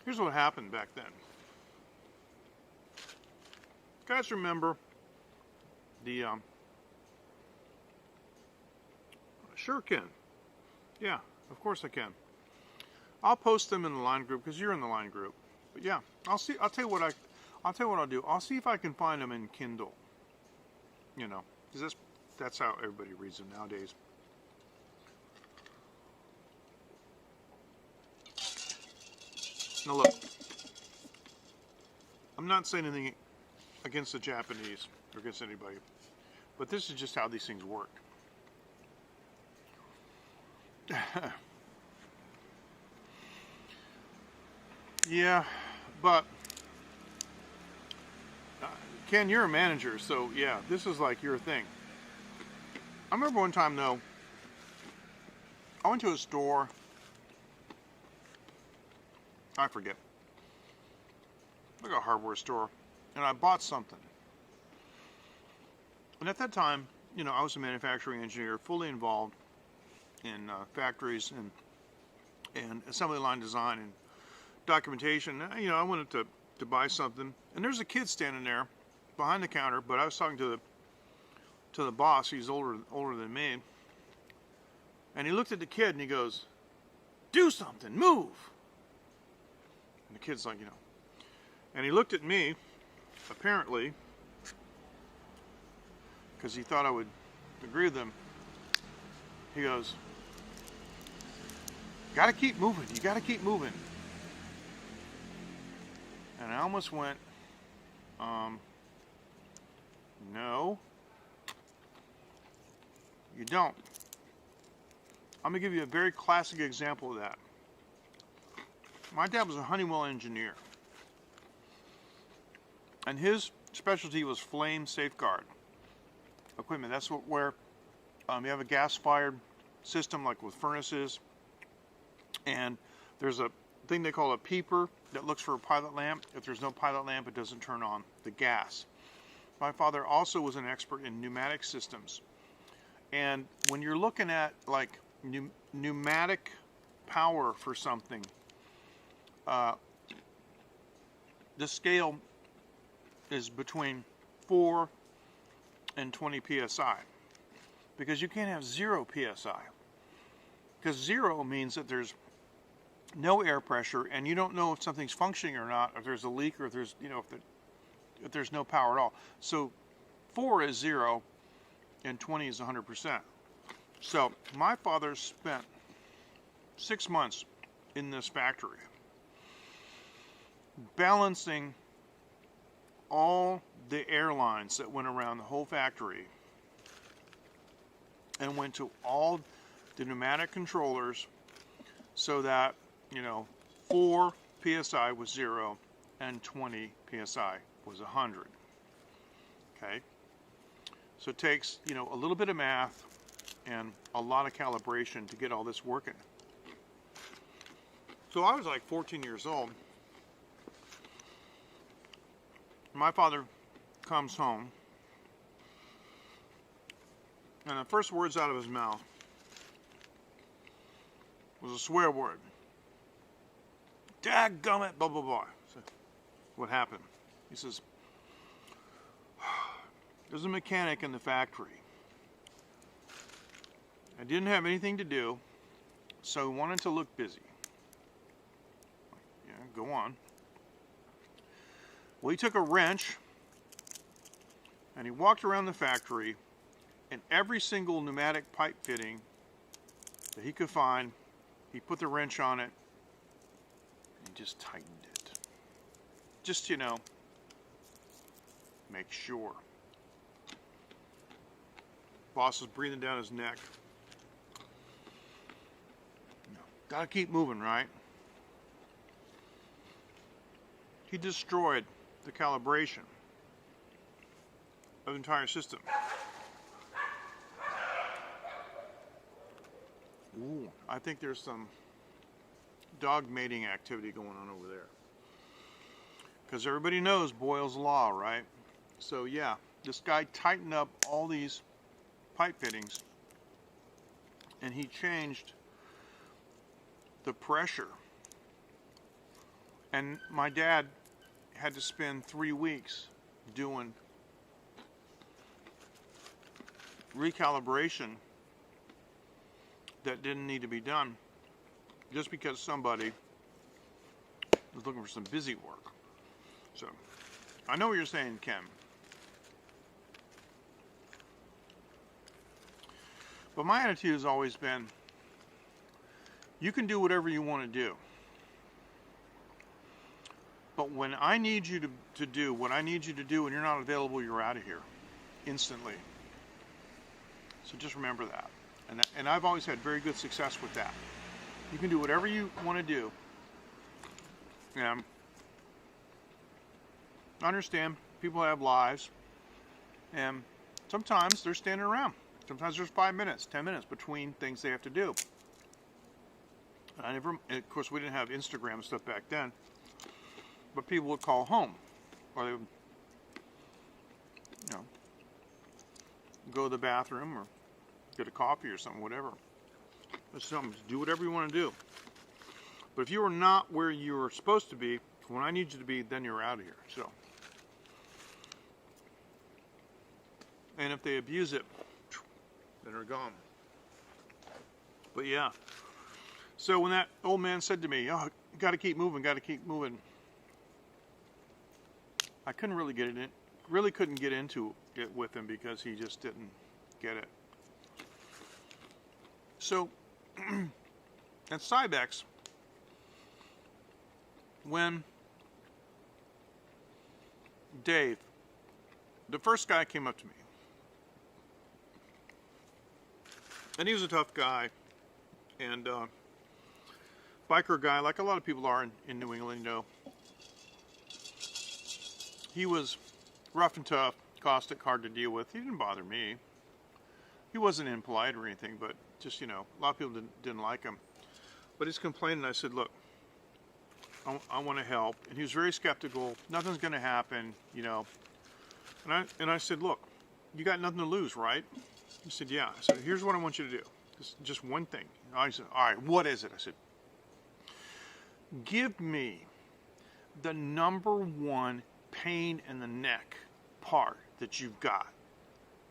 here's what happened back then. You guys remember the sure can. Yeah, of course I can. I'll post them in the line group because you're in the line group. But yeah, I'll tell you what I'll do. I'll see if I can find them in Kindle. You know, because that's how everybody reads them nowadays. Now look, I'm not saying anything against the Japanese or against anybody, but this is just how these things work. Yeah, but Ken, you're a manager, so yeah, this is like your thing. I remember one time though, I went to a store, I forget, like a hardware store, and I bought something. And at that time, you know, I was a manufacturing engineer, fully involved in factories and assembly line design and documentation. You know, I wanted to buy something, and there's a kid standing there behind the counter, but I was talking to the boss. He's older than me, and he looked at the kid and he goes, "Do something, move." And the kid's like, you know, and he looked at me, apparently, because he thought I would agree with him. He goes, "Gotta keep moving. You gotta keep moving." And I almost went, no, you don't. I'm going to give you a very classic example of that. My dad was a Honeywell engineer, and his specialty was flame safeguard equipment. That's where you have a gas-fired system like with furnaces, and there's a thing they call a peeper that looks for a pilot lamp. If there's no pilot lamp, it doesn't turn on the gas. My father also was an expert in pneumatic systems. And when you're looking at like pneumatic power for something, the scale is between 4 and 20 psi, because you can't have 0 psi, because 0 means that there's no air pressure and you don't know if something's functioning or not, if there's a leak, or if there's, you know, if there's no power at all. So 4 is 0, and 20 is 100%. So my father spent 6 months in this factory balancing all the airlines that went around the whole factory and went to all the pneumatic controllers so that, 4 psi was 0 and 20 psi was 100. Okay? So it takes, a little bit of math and a lot of calibration to get all this working. So I was like 14 years old. My father comes home, and the first words out of his mouth was a swear word. Dadgummit, blah, blah, blah. So, what happened? He says, there's a mechanic in the factory. I didn't have anything to do, so he wanted to look busy. Yeah, go on. Well, he took a wrench and he walked around the factory, and every single pneumatic pipe fitting that he could find, he put the wrench on it and he just tightened it. Just, make sure. Boss is breathing down his neck. Gotta keep moving, right? He destroyed the calibration of the entire system. Ooh, I think there's some dog mating activity going on over there. Because everybody knows Boyle's Law, right? So yeah, this guy tightened up all these pipe fittings and he changed the pressure. And my dad had to spend 3 weeks doing recalibration that didn't need to be done just because somebody was looking for some busy work. So, I know what you're saying, Ken. But my attitude has always been, you can do whatever you want to do. But when I need you to do what I need you to do and you're not available, you're out of here instantly. So just remember that. And I've always had very good success with that. You can do whatever you want to do. And I understand people have lives. And sometimes they're standing around. Sometimes there's 5 minutes, 10 minutes between things they have to do. And of course, we didn't have Instagram and stuff back then. But people would call home, or they would, go to the bathroom or get a coffee or something, whatever. Do whatever you want to do. But if you are not where you are supposed to be, when I need you to be, then you're out of here. So, and if they abuse it, then they're gone. But yeah. So when that old man said to me, "Oh, got to keep moving, got to keep moving," I couldn't really get it in. Really couldn't get into it with him because he just didn't get it. So at Cybex, when Dave, the first guy, came up to me, and he was a tough guy, and biker guy, like a lot of people are in New England, He was rough and tough, caustic, hard to deal with. He didn't bother me. He wasn't impolite or anything, but just, a lot of people didn't like him. But he's complaining. I said, look, I want to help. And he was very skeptical. Nothing's going to happen, And I said, look, you got nothing to lose, right? He said, yeah. I said, here's what I want you to do. Just one thing. I said, all right, what is it? I said, give me the number one pain in the neck part that you've got.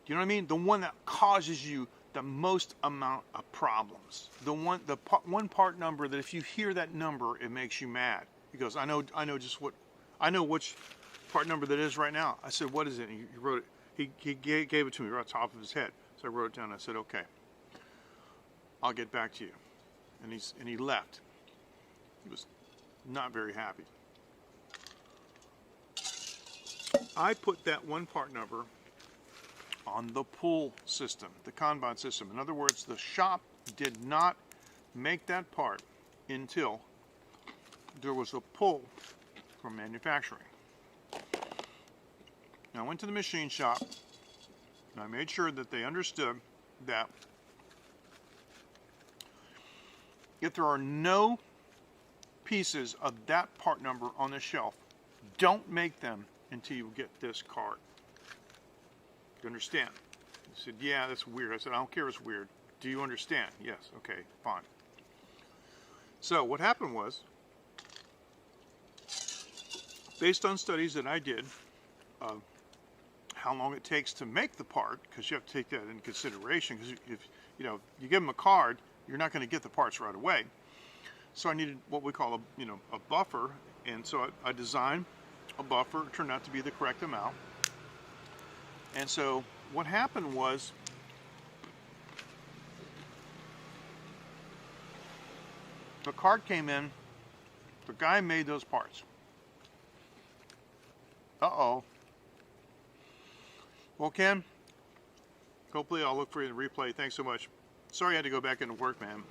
Do you know what I mean? The one that causes you the most amount of problems. The one part number that if you hear that number, it makes you mad. He goes, I know which part number that is right now. I said, what is it? And he wrote it. he gave it to me right off the top of his head. So I wrote it down. I said, okay, I'll get back to you. And he left. He was not very happy. I put that one part number on the pull system, the Kanban system. In other words, the shop did not make that part until there was a pull from manufacturing. Now, I went to the machine shop and I made sure that they understood that if there are no pieces of that part number on the shelf, don't make them until you get this card. You understand? He said, yeah, that's weird. I said, I don't care if it's weird. Do you understand? Yes. Okay, fine. So what happened was, based on studies that I did, how long it takes to make the part, because you have to take that into consideration, because if you give them a card, you're not going to get the parts right away. So I needed what we call a buffer, and so I designed a buffer. It turned out to be the correct amount. And so what happened was, the card came in, the guy made those parts. Uh-oh. Well, Ken, hopefully I'll look for you in the replay. Thanks so much. Sorry I had to go back into work, man.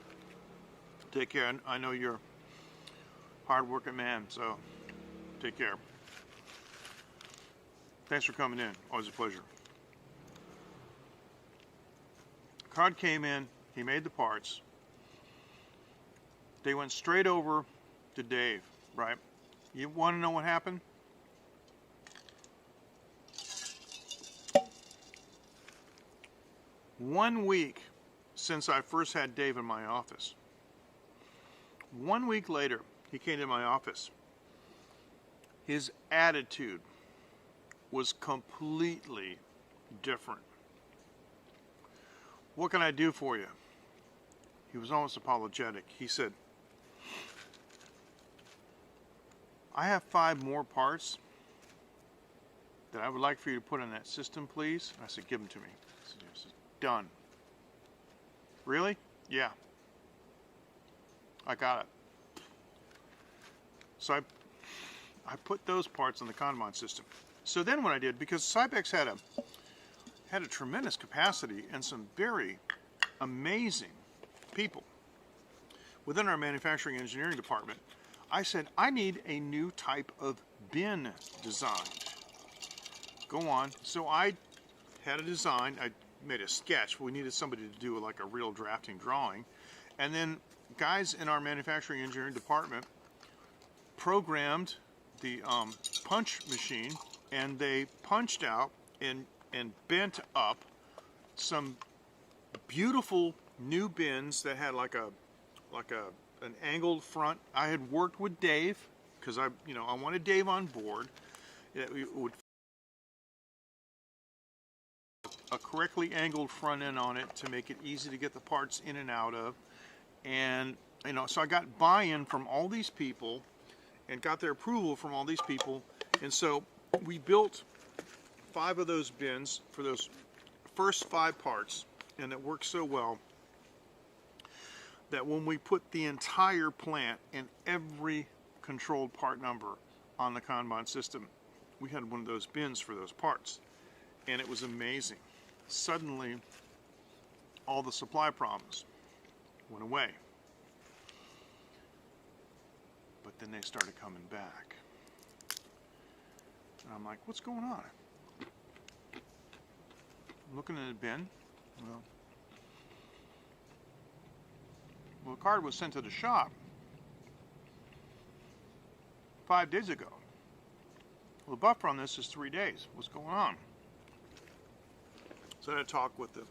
Take care. I know you're a hard-working man, so take care. Thanks for coming in. Always a pleasure. Card came in. He made the parts. They went straight over to Dave, right? You want to know what happened? One week since I first had Dave in my office. 1 week later, he came to my office. His attitude was completely different. What can I do for you? He was almost apologetic. He said, I have 5 more parts that I would like for you to put in that system, please. I said, give them to me. I said, yes. Done. Really? Yeah. I got it. So I put those parts on the Kanban system. So then what I did, because Cybex had a tremendous capacity and some very amazing people within our manufacturing engineering department, I said, I need a new type of bin designed. Go on. So I had a design. I made a sketch. We needed somebody to do like a real drafting drawing. And then guys in our manufacturing engineering department programmed the punch machine, and they punched out and bent up some beautiful new bins that had like an angled front. I had worked with Dave because I wanted Dave on board. It would a correctly angled front end on it to make it easy to get the parts in and out of. And so I got buy-in from all these people and got their approval from all these people. And so we built 5 of those bins for those first 5 parts, and it worked so well that when we put the entire plant and every controlled part number on the Kanban system, we had one of those bins for those parts. And it was amazing. Suddenly, all the supply problems went away. But then they started coming back. And I'm like, what's going on? I'm looking at the bin. Well, the card was sent to the shop 5 days ago. Well, the buffer on this is 3 days. What's going on? So I had to talk with the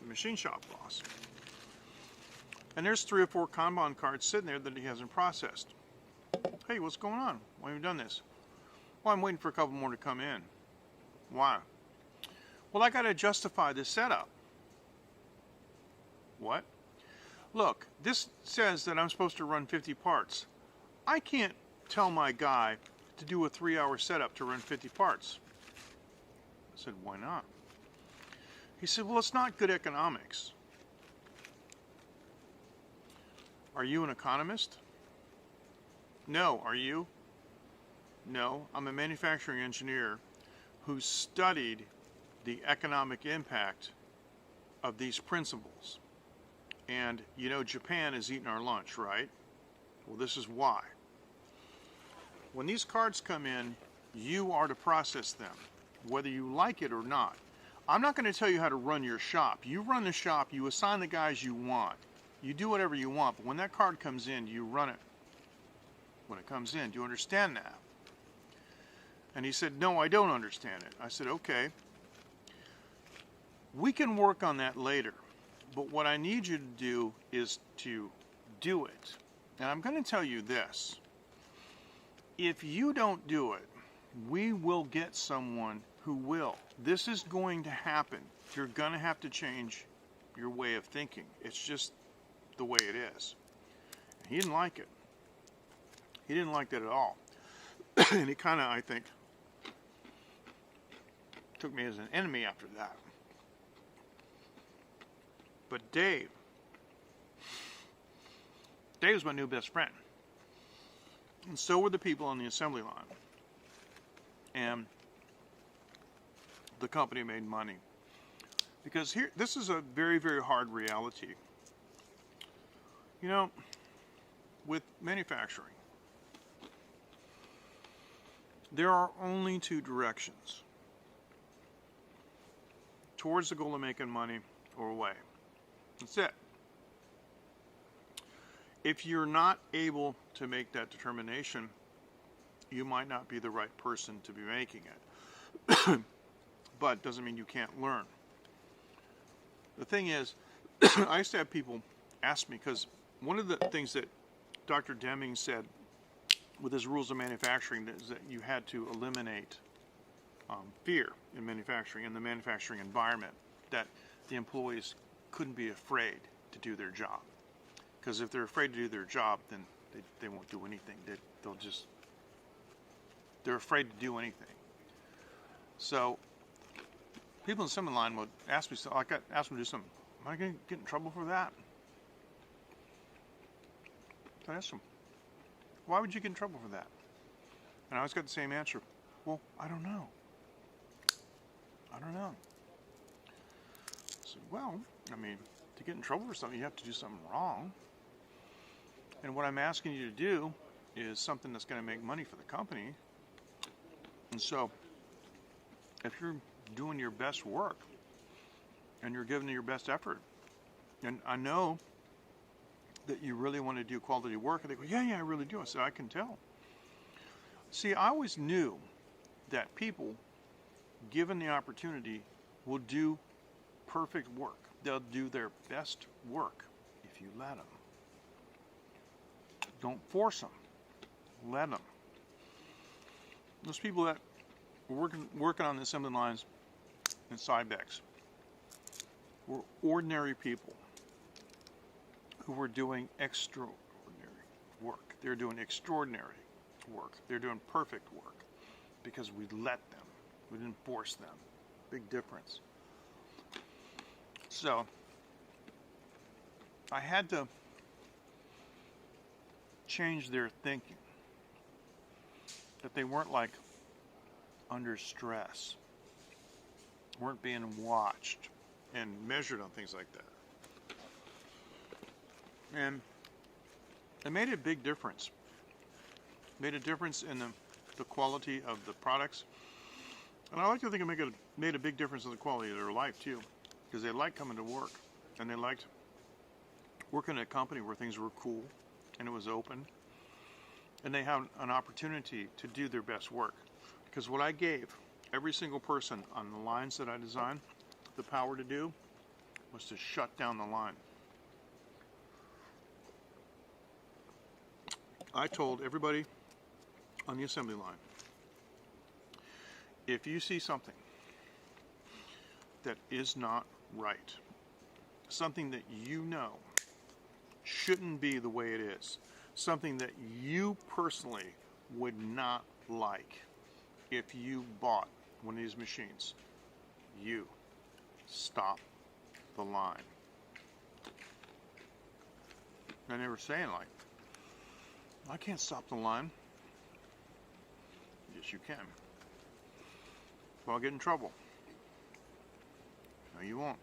machine shop boss. And there's 3 or 4 Kanban cards sitting there that he hasn't processed. Hey, what's going on? Why haven't you done this? Well, I'm waiting for a couple more to come in. Why? Well, I got to justify this setup. What? Look, this says that I'm supposed to run 50 parts. I can't tell my guy to do a 3-hour setup to run 50 parts. I said, why not? He said, well, it's not good economics. Are you an economist? No. Are you? No. I'm a manufacturing engineer who studied the economic impact of these principles. And you know, Japan is eating our lunch, right? Well, this is why. When these cards come in, you are to process them, whether you like it or not. I'm not going to tell you how to run your shop. You run the shop, you assign the guys you want. You do whatever you want, but when that card comes in, you run it. When it comes in, do you understand that? And he said, no, I don't understand it. I said, okay. We can work on that later, but what I need you to do is to do it. And I'm going to tell you this. If you don't do it, we will get someone who will. This is going to happen. You're going to have to change your way of thinking. It's just the way it is. And he didn't like it. He didn't like that at all. And he kind of, I think, took me as an enemy after that. But Dave was my new best friend. And so were the people on the assembly line. And the company made money. Because here, this is a very, very hard reality. You know, with manufacturing, there are only two directions. Towards the goal of making money or away. That's it. If you're not able to make that determination, you might not be the right person to be making it. But doesn't mean you can't learn. The thing is, I used to have people ask me, because one of the things that Dr. Deming said with his rules of manufacturing is that you had to eliminate fear in manufacturing, in the manufacturing environment, that the employees couldn't be afraid to do their job. Because if they're afraid to do their job, then they won't do anything. They're afraid to do anything. So people in the assembly line would ask me, so I got asked them to do something. Am I going to get in trouble for that? So I asked them, why would you get in trouble for that? And I always got the same answer. Well, I don't know. I don't know. I said, well, I mean, to get in trouble for something, you have to do something wrong. And what I'm asking you to do is something that's going to make money for the company. And so, if you're doing your best work, and you're giving it your best effort, and I know that you really want to do quality work, and they go, yeah, I really do. I said, I can tell. See, I always knew that people, given the opportunity, will do perfect work. They'll do their best work if you let them. Don't force them. Let them. Those people that were working on the assembly lines in Cybex were ordinary people who were doing extraordinary work. They're doing extraordinary work. They're doing perfect work because we let them. We didn't force them. Big difference. So I had to change their thinking. That they weren't like under stress, weren't being watched and measured on things like that. And it made a big difference. Made a difference in the quality of the products. And I like to think it made a big difference in the quality of their life too. Because they liked coming to work. And they liked working at a company where things were cool and it was open. And they have an opportunity to do their best work. Because what I gave every single person on the lines that I designed the power to do was to shut down the line. I told everybody on the assembly line, if you see something that is not right, something that you know shouldn't be the way it is, something that you personally would not like if you bought one of these machines, you stop the line. And they were saying, like, I can't stop the line. Yes, you can. Well, I'll get in trouble. No, you won't.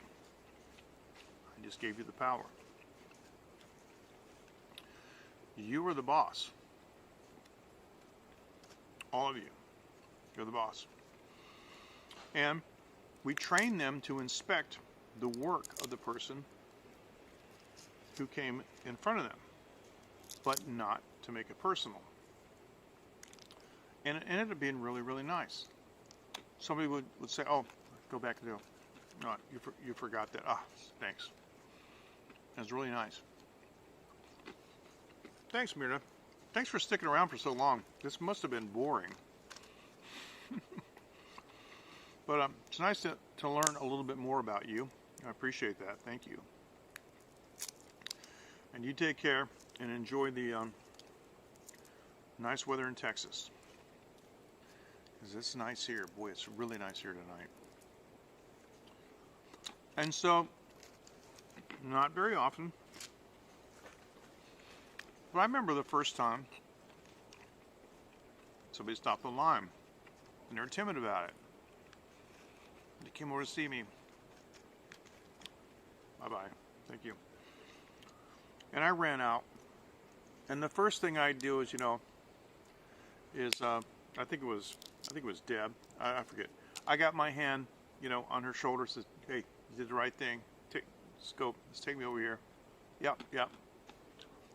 I just gave you the power. You are the boss. All of you. You're the boss. And we train them to inspect the work of the person who came in front of them, but not to make it personal. And it ended up being really, really nice. Somebody would say, oh, go back and do it. No, you forgot that. Ah, thanks. It was really nice. Thanks, Myrna. Thanks for sticking around for so long. This must have been boring. But it's nice to learn a little bit more about you. I appreciate that. Thank you. And you take care and enjoy the nice weather in Texas. Because it's nice here. Boy, it's really nice here tonight. And so, not very often, but I remember the first time somebody stopped the line, and they were timid about it. They came over to see me. Bye-bye. Thank you. And I ran out, and the first thing I do is, I think it was Deb. I forget. I got my hand, on her shoulder. Says, "Hey, you did the right thing. Let's take me over here." Yep.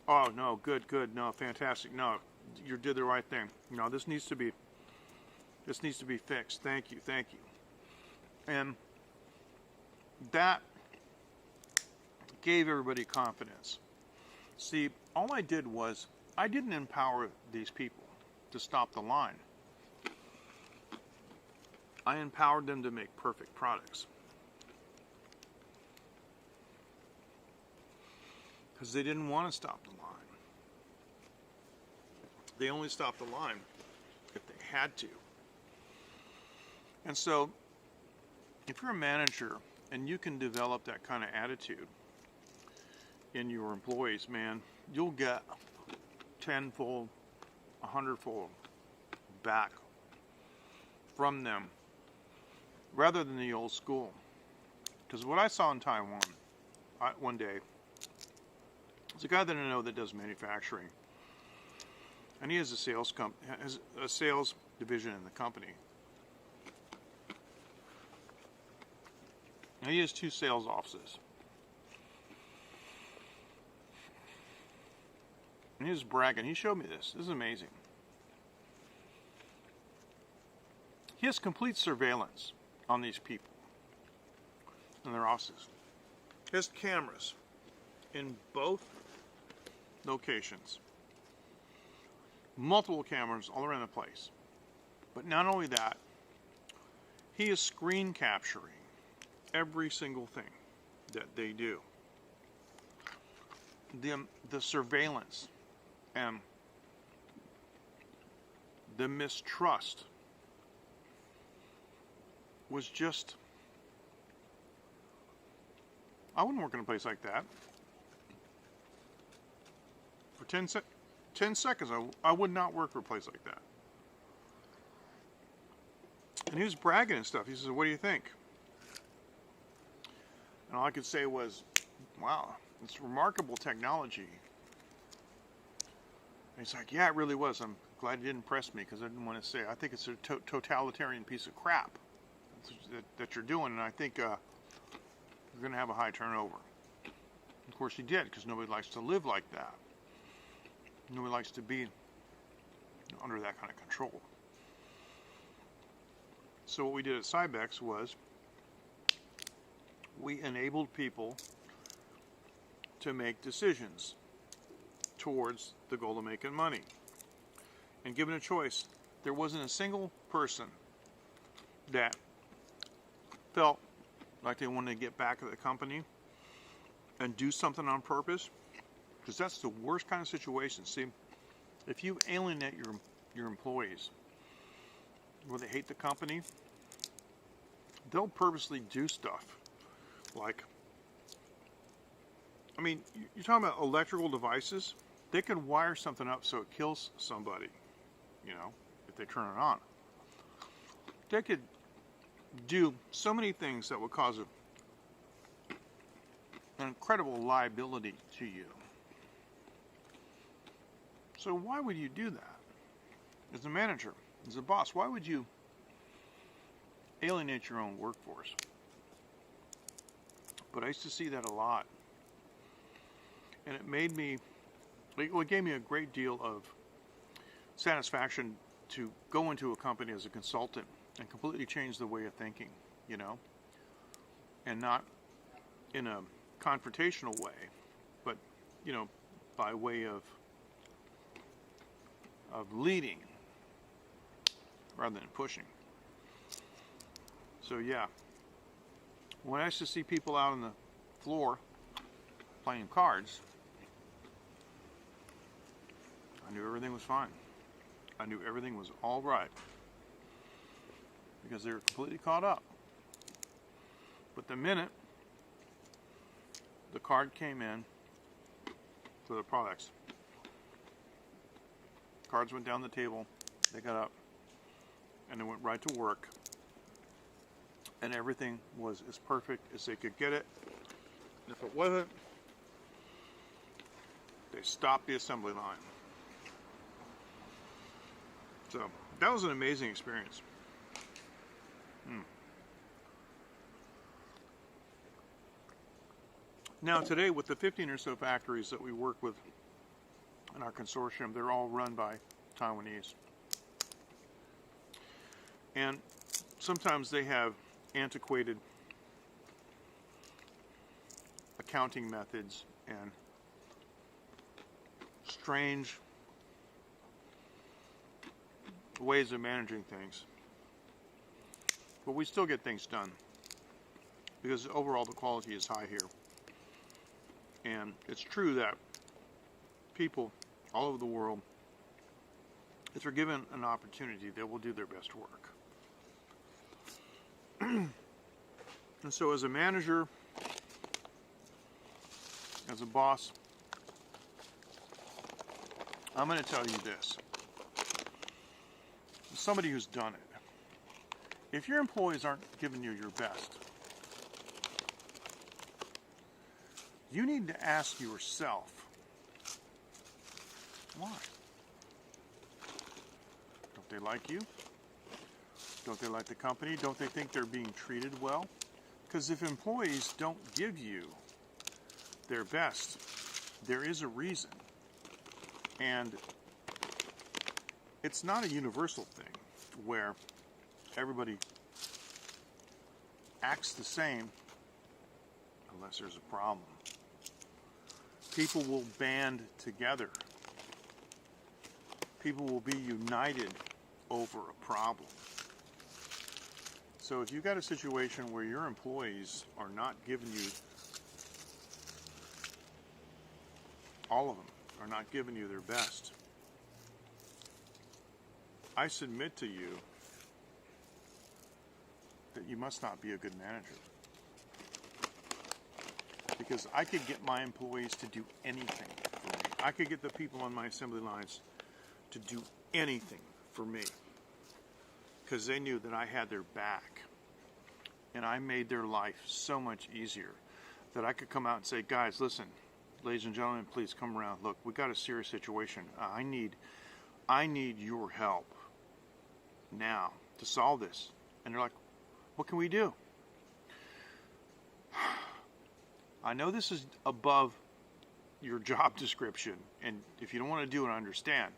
Oh no, good. No, fantastic. No, you did the right thing. No, this needs to be fixed. Thank you. And that gave everybody confidence. See, all I did was I didn't empower these people to stop the line. I empowered them to make perfect products. Because they didn't want to stop the line. They only stopped the line if they had to. And so, if you're a manager and you can develop that kind of attitude in your employees, man, you'll get tenfold, 100-fold back from them rather than the old school. Because what I saw in Taiwan one day, it's a guy that I know that does manufacturing, and he has a sales division in the company. And he has 2 sales offices. And he was bragging. He showed me this. This is amazing. He has complete surveillance on these people in their offices. He has cameras in both locations. Multiple cameras all around the place. But not only that, he is screen capturing every single thing that they do. The surveillance and the mistrust was just, I wouldn't work in a place like that. For 10 seconds, I would not work for a place like that. And he was bragging and stuff. He says, "What do you think?" And all I could say was, "Wow, it's remarkable technology." And he's like, "Yeah, it really was. I'm glad you didn't press me because I didn't want to say, I think it's a totalitarian piece of crap that you're doing, and I think you're going to have a high turnover." Of course he did, because nobody likes to live like that. Nobody likes to be under that kind of control. So what we did at Cybex was we enabled people to make decisions towards the goal of making money. And given a choice, there wasn't a single person that felt like they wanted to get back at the company and do something on purpose, because that's the worst kind of situation. See, if you alienate your employees, where they hate the company, they'll purposely do stuff like, I mean, you're talking about electrical devices. They could wire something up so it kills somebody, you know, if they turn it on. They could do so many things that would cause an incredible liability to you. So why would you do that? As a manager, as a boss, why would you alienate your own workforce? But I used to see that a lot. And it made me, it gave me a great deal of satisfaction to go into a company as a consultant and completely change the way of thinking, you know, and not in a confrontational way, but, you know, by way of leading rather than pushing. So yeah, when I used to see people out on the floor playing cards, I knew everything was fine. I knew everything was all right because they were completely caught up. But the minute the card came in for the products, cards went down the table, they got up, and they went right to work. And everything was as perfect as they could get it. And if it wasn't, they stopped the assembly line. So that was an amazing experience. Now today, with the 15 or so factories that we work with in our consortium, they're all run by Taiwanese. And sometimes they have antiquated accounting methods and strange ways of managing things. But we still get things done because overall the quality is high here. And it's true that people all over the world, if they're given an opportunity, they will do their best work. And so as a manager, as a boss, I'm going to tell you this. As somebody who's done it, if your employees aren't giving you your best, you need to ask yourself, why? Don't they like you? Don't they like the company? Don't they think they're being treated well? Because if employees don't give you their best, there is a reason. And it's not a universal thing where everybody acts the same unless there's a problem. People will band together. People will be united over a problem. So if you've got a situation where your employees are not giving you, all of them are not giving you their best, I submit to you that you must not be a good manager. Because I could get my employees to do anything for me. I could get the people on my assembly lines to do anything for me because they knew that I had their back, and I made their life so much easier that I could come out and say, guys, listen, ladies and gentlemen, please come around. Look, we got a serious situation. I need your help now to solve this. And they're like, what can we do? I know this is above your job description, and if you don't want to do it, I understand.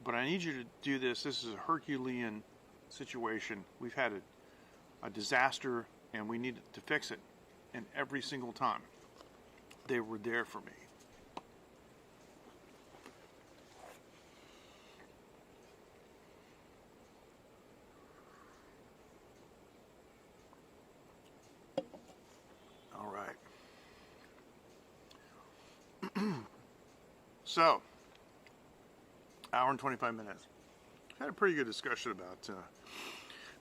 But I need you to do this. This is a Herculean situation. We've had a disaster, and we need to fix it. And every single time, they were there for me. All right. So, hour and 25 minutes. Had a pretty good discussion about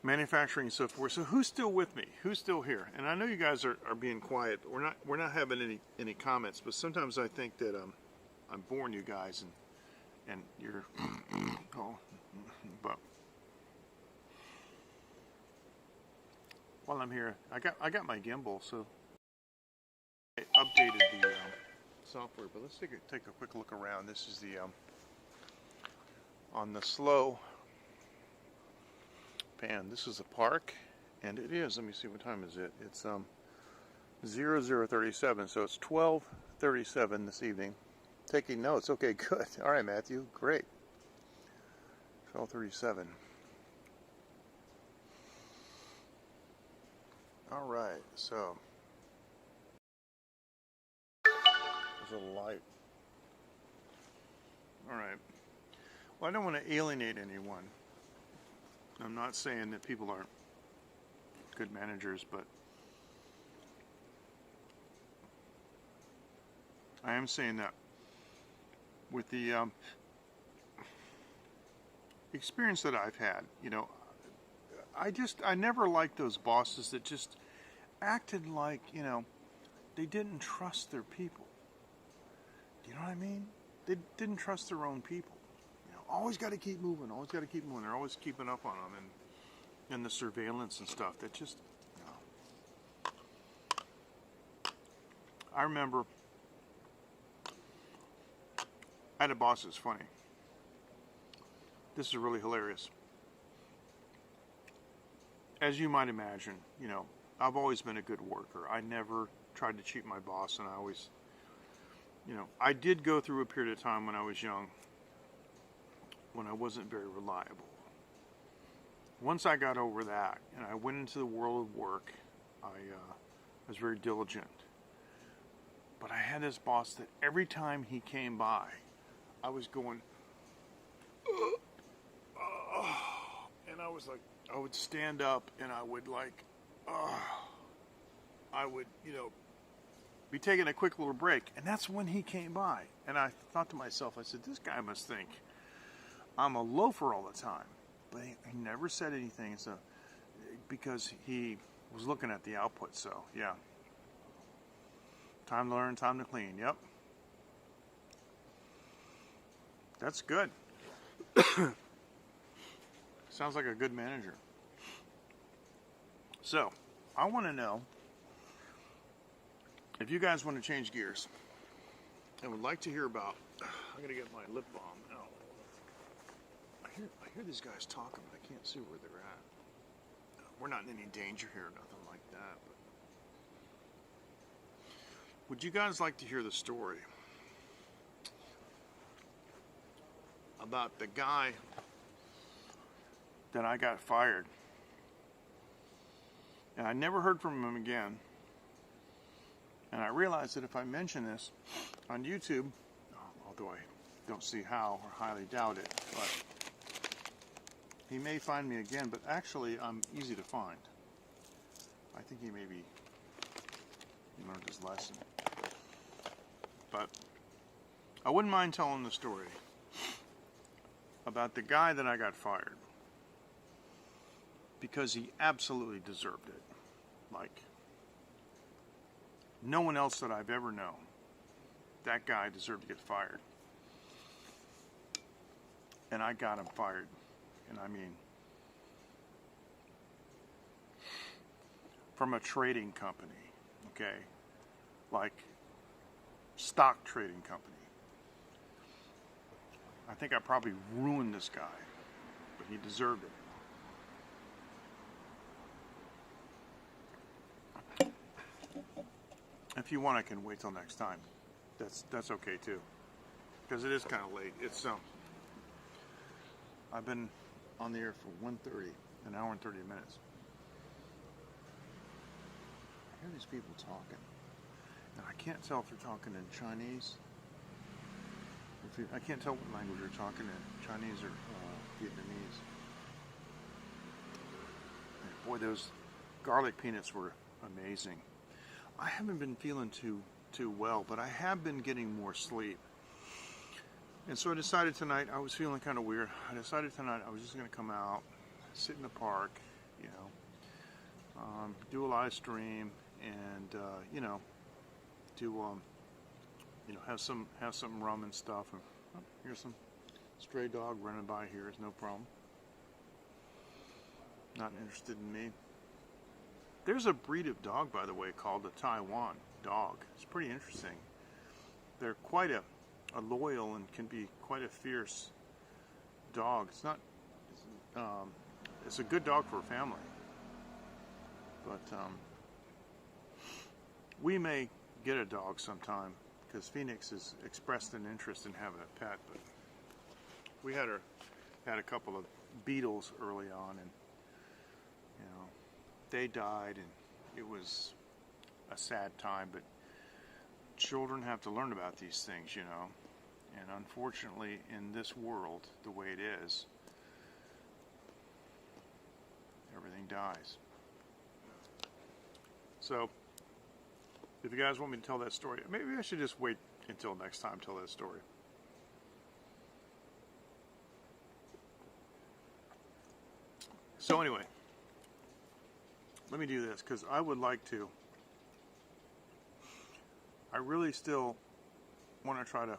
manufacturing and so forth. So who's still with me? Who's still here? And I know you guys are being quiet. We're not having any comments, but sometimes I think that I'm boring you guys and you're oh, but while I'm here, I got my gimbal, so I updated the software. But let's take a quick look around. This is the on the slow pan. This is a park, and it is. Let me see, what time is it? It's 0037, so it's 12:37 this evening. Taking notes. Okay, good. All right, Matthew. Great. 12:37. All right. So there's a light. All right. Well, I don't want to alienate anyone. I'm not saying that people aren't good managers, but I am saying that with the experience that I've had, you know, I never liked those bosses that just acted like, you know, they didn't trust their people. Do you know what I mean? They didn't trust their own people. You know, always got to keep moving, always got to keep moving. They're always keeping up on them, and the surveillance and stuff. That just, you know. I remember I had a boss that's funny. This is really hilarious. As you might imagine, you know, I've always been a good worker. I never tried to cheat my boss, and I always, you know, I did go through a period of time when I was young when I wasn't very reliable. Once I got over that and I went into the world of work, I was very diligent. But I had this boss that every time he came by, I was going, and I was like, I would stand up and I would like, I would, you know, be taking a quick little break. And that's when he came by. And I thought to myself, I said, this guy must think I'm a loafer all the time. But he never said anything, so because he was looking at the output. So, yeah. Time to learn, time to clean. Yep. That's good. Sounds like a good manager. So, I want to know if you guys want to change gears and would like to hear about, I'm going to get my lip balm out. I hear these guys talking, but I can't see where they're at. We're not in any danger here, nothing like that. But would you guys like to hear the story about the guy that I got fired? And I never heard from him again. And I realized that if I mention this on YouTube, although I don't see how or highly doubt it, but he may find me again. But actually, I'm easy to find. I think he maybe learned his lesson. But I wouldn't mind telling the story about the guy that I got fired because he absolutely deserved it. Like no one else that I've ever known. That guy deserved to get fired. And I got him fired. And I mean, from a trading company, okay? Like stock trading company. I think I probably ruined this guy, but he deserved it. If you want, I can wait till next time. That's okay too, because it is kind of late. It's I've been on the air for 1:30, an hour and 30 minutes. I hear these people talking, and I can't tell if they're talking in Chinese. I can't tell what language they're talking in, Chinese or Vietnamese. And boy, those garlic peanuts were amazing. I haven't been feeling too well, but I have been getting more sleep. And so I decided tonight, I was feeling kind of weird. I decided tonight I was just going to come out, sit in the park, do a live stream, and do have some rum and stuff. And, oh, here's some stray dog running by here. Is no problem. Not interested in me. There's a breed of dog, by the way, called the Taiwan dog. It's pretty interesting. They're quite a loyal and can be quite a fierce dog. It's not. It's a good dog for a family. But we may get a dog sometime, because Phoenix has expressed an interest in having a pet. But we had a couple of beetles early on, and they died, and it was a sad time. But children have to learn about these things, and unfortunately, in this world, the way it is, everything dies. So, if you guys want me to tell that story, maybe I should just wait until next time to tell that story. So anyway, let me do this, because I would like to. I really still want to try to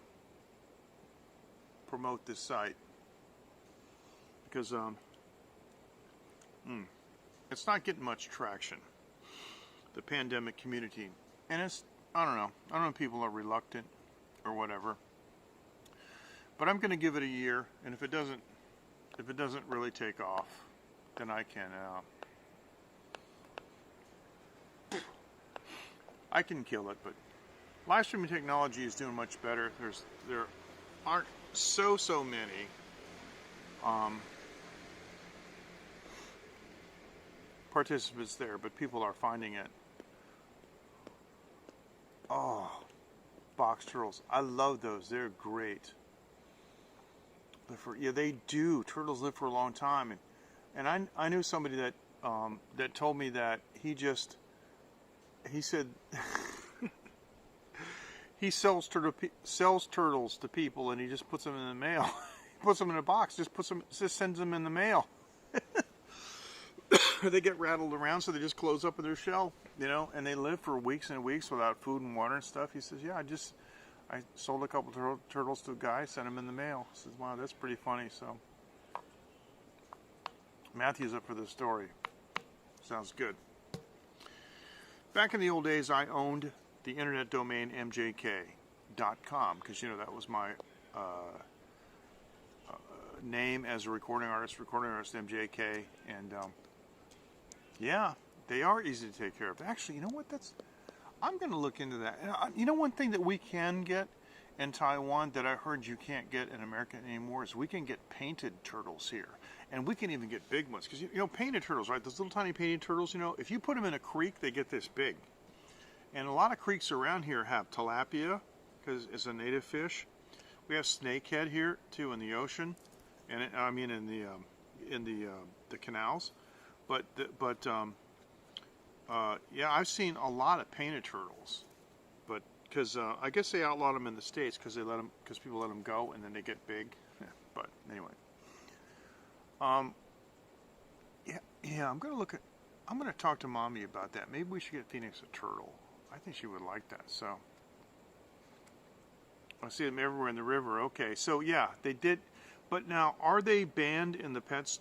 promote this site, because it's not getting much traction, the pandemic community, and I don't know if people are reluctant or whatever, but I'm going to give it a year, and if it doesn't really take off, then I can kill it. But live streaming technology is doing much better. There aren't so many participants there, but people are finding it. Oh, box turtles. I love those. They're great. They do. Turtles live for a long time, and I knew somebody that told me that he said he sells turtles to people, and he just puts them in the mail. He puts them in a box, just sends them in the mail. They get rattled around, so they just close up in their shell, and they live for weeks and weeks without food and water and stuff. He says, yeah, I sold a couple turtles to a guy, sent them in the mail. He says, wow, that's pretty funny. So Matthew's up for this story. Sounds good. Back in the old days, I owned the internet domain mjk.com, because that was my name as a recording artist MJK, and yeah, they are easy to take care of. Actually, you know what? I'm going to look into that. One thing that we can get in Taiwan that I heard you can't get in America anymore is we can get painted turtles here. And we can even get big ones. Because, painted turtles, right? Those little tiny painted turtles, if you put them in a creek, they get this big. And a lot of creeks around here have tilapia, because it's a native fish. We have snakehead here, too, in the ocean. And in the canals. Yeah, I've seen a lot of painted turtles, but because I guess they outlawed them in the States because people let them go and then they get big. But anyway, yeah, I'm gonna talk to Mommy about that. Maybe we should get Phoenix a turtle. I think she would like that. So I see them everywhere in the river. Okay, so yeah, they did. But now, are they banned in the pet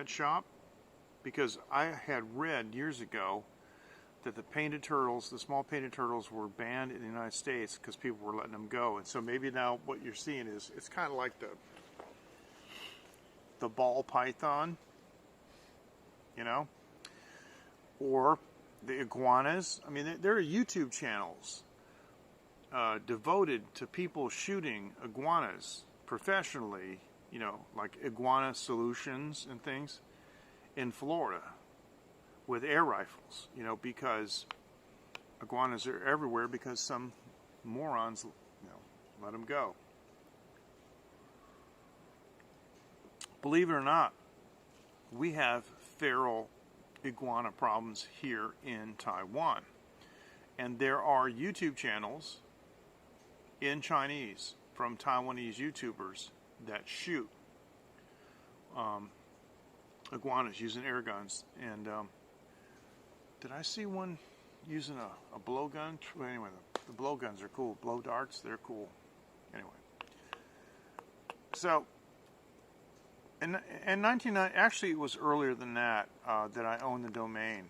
shop? Because I had read years ago that the small painted turtles, were banned in the United States because people were letting them go. And so maybe now what you're seeing is, it's kind of like the ball python, or the iguanas. I mean, there are YouTube channels devoted to people shooting iguanas professionally, like iguana solutions and things, in Florida with air rifles, because iguanas are everywhere because some morons, let them go. Believe it or not, we have feral iguana problems here in Taiwan. And there are YouTube channels in Chinese from Taiwanese YouTubers that shoot iguanas using air guns, and Did I see one using a blowgun? Well, anyway, the blowguns are cool. Blow darts, they're cool. Anyway. So, in 1990, actually it was earlier than that, that I owned the domain,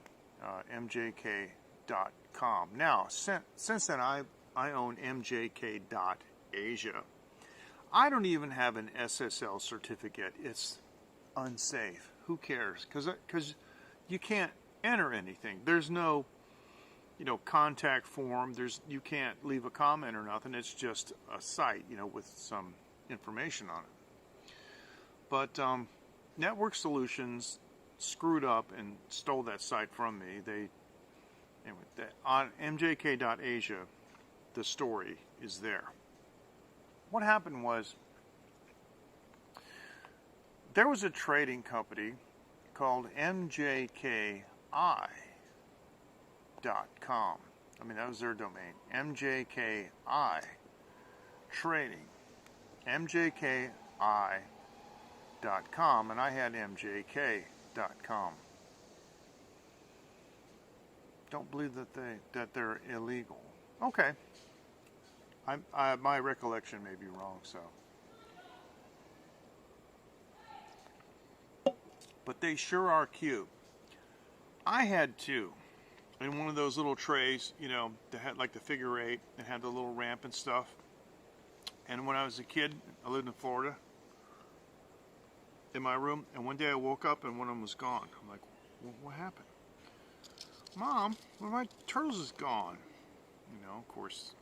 mjk.com. Now, since then I own mjk.asia. I don't even have an SSL certificate. It's unsafe. Who cares? Because you can't enter anything. There's no, contact form. You can't leave a comment or nothing. It's just a site, with some information on it. But Network Solutions screwed up and stole that site from me. On mjk.asia, the story is there. What happened was, there was a trading company called mjki.com. I mean, that was their domain. mjki trading. mjki.com, and I had mjk.com. Don't believe that they're illegal. Okay. My recollection may be wrong, so. But they sure are cute. I had two. In one of those little trays, that had like the figure eight and had the little ramp and stuff. And when I was a kid, I lived in Florida, in my room, and one day I woke up and one of them was gone. I'm like, what happened? Mom, one of my turtles is gone. Of course,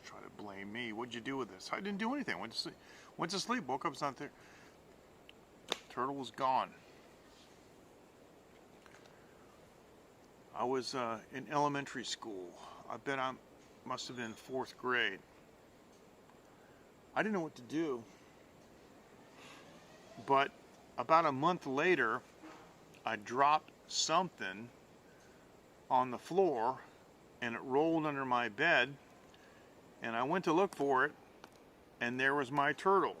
try to blame me. What'd you do with this? I didn't do anything. Went to sleep, woke up, it's not there. Turtle was gone. I was in elementary school. I bet I must have been 4th grade. I didn't know what to do. But about a month later, I dropped something on the floor and it rolled under my bed, and I went to look for it, and there was my turtle.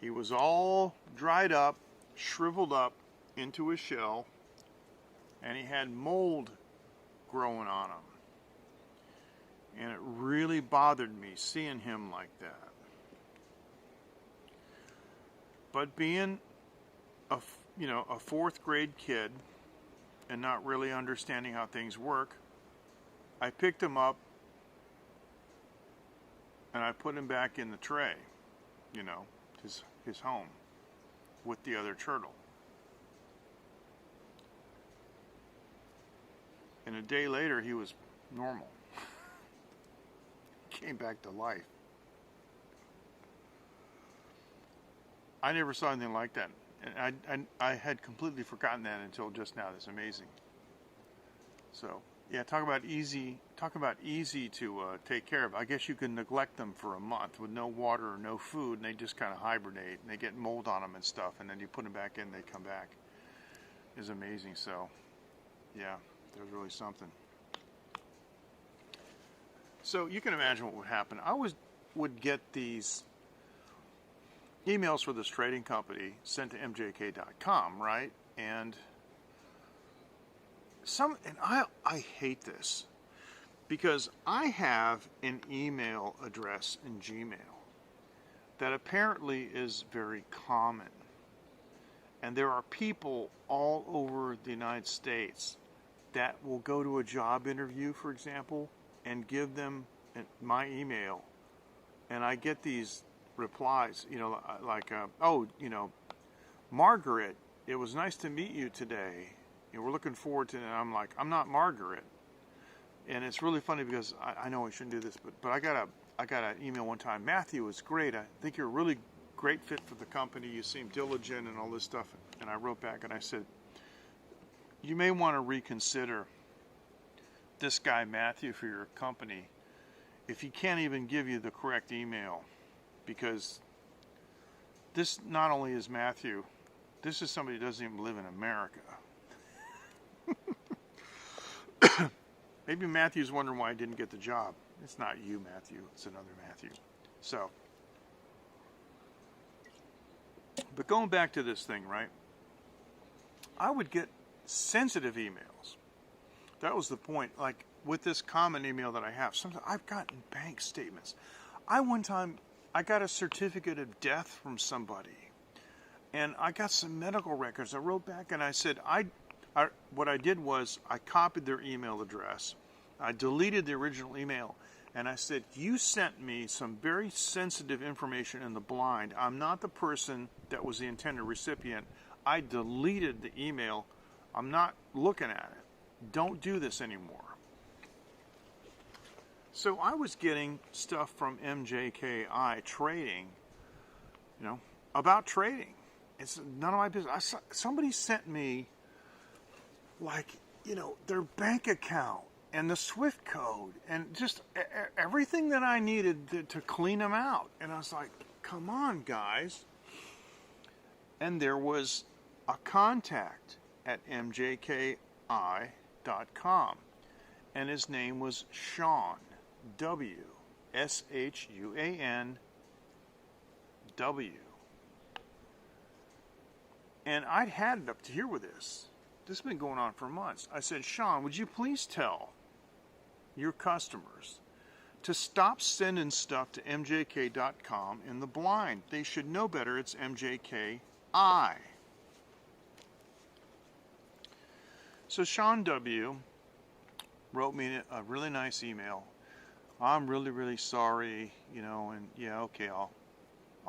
He was all dried up, shriveled up into his shell, and he had mold growing on him. And it really bothered me seeing him like that. But being a 4th grade kid and not really understanding how things work, I picked him up and I put him back in the tray, his home with the other turtle. And a day later, he was normal. Came back to life. I never saw anything like that. And I had completely forgotten that until just now. That's amazing. So, yeah, talk about easy to take care of. I guess you can neglect them for a month with no water or no food, and they just kind of hibernate, and they get mold on them and stuff, and then you put them back in, they come back. It's amazing. So, yeah, there's really something. So you can imagine what would happen. I would get these emails for this trading company sent to mjk.com, right? And I hate this because I have an email address in Gmail that apparently is very common. And there are people all over the United States that will go to a job interview, for example, and give them my email, and I get these replies, like, Margaret, it was nice to meet you today. We're looking forward to it. And I'm like, I'm not Margaret. And it's really funny because I know I shouldn't do this, but I got an email one time. Matthew, it's great. I think you're a really great fit for the company. You seem diligent and all this stuff. And I wrote back and I said, you may want to reconsider this guy Matthew for your company if he can't even give you the correct email, because this not only is Matthew, this is somebody who doesn't even live in America. Maybe Matthew's wondering why I didn't get the job. It's not you, Matthew. It's another Matthew. So, but going back to this thing, right? I would get sensitive emails. That was the point. Like with this common email that I have, sometimes I've gotten bank statements. One time I got a certificate of death from somebody, and I got some medical records. I wrote back and I said, what I did was I copied their email address, I deleted the original email, and I said, you sent me some very sensitive information in the blind. I'm not the person that was the intended recipient. I deleted the email. I'm not looking at it. Don't do this anymore. So I was getting stuff from MJKI Trading, about trading. It's none of my business. Somebody sent me, their bank account and the SWIFT code and just everything that I needed to clean them out. And I was like, come on, guys. And there was a contact at mjki.com, and his name was Sean, W, Shuan W. And I'd had it up to here with this. This has been going on for months. I said, Sean, would you please tell your customers to stop sending stuff to mjk.com in the blind? They should know better. It's MJKI. So Sean W. wrote me a really nice email. I'm really, really sorry, and yeah, okay, I'll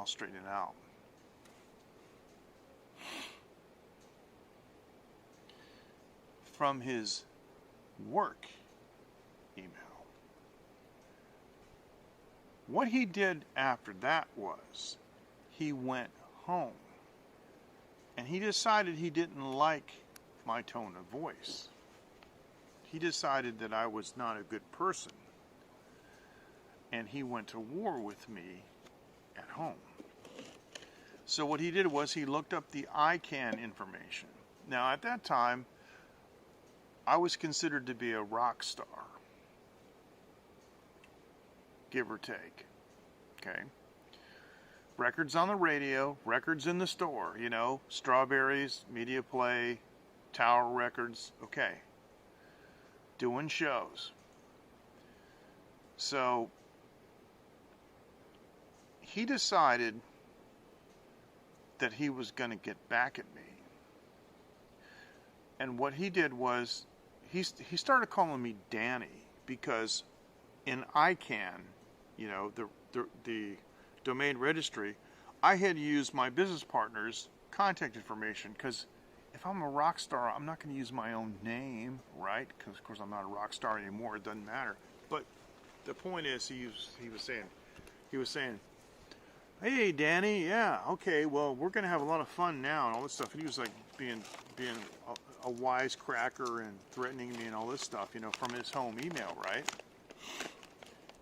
straighten it out. From his work email. What he did after that was he went home and he decided he didn't like my tone of voice. He decided that I was not a good person, and he went to war with me at home. So what he did was he looked up the ICANN information. Now at that time, I was considered to be a rock star, give or take. Okay. Records on the radio, records in the store, Strawberries, Media Play, Tower Records, okay. Doing shows. So he decided that he was going to get back at me. And what he did was he started calling me Danny, because in ICANN, the domain registry, I had used my business partner's contact information, because if I'm a rock star, I'm not going to use my own name, right? Because of course I'm not a rock star anymore. It doesn't matter. But the point is, he was saying, hey Danny, yeah, okay, well we're going to have a lot of fun now and all this stuff. And he was like being a wisecracker and threatening me and all this stuff, from his home email, right?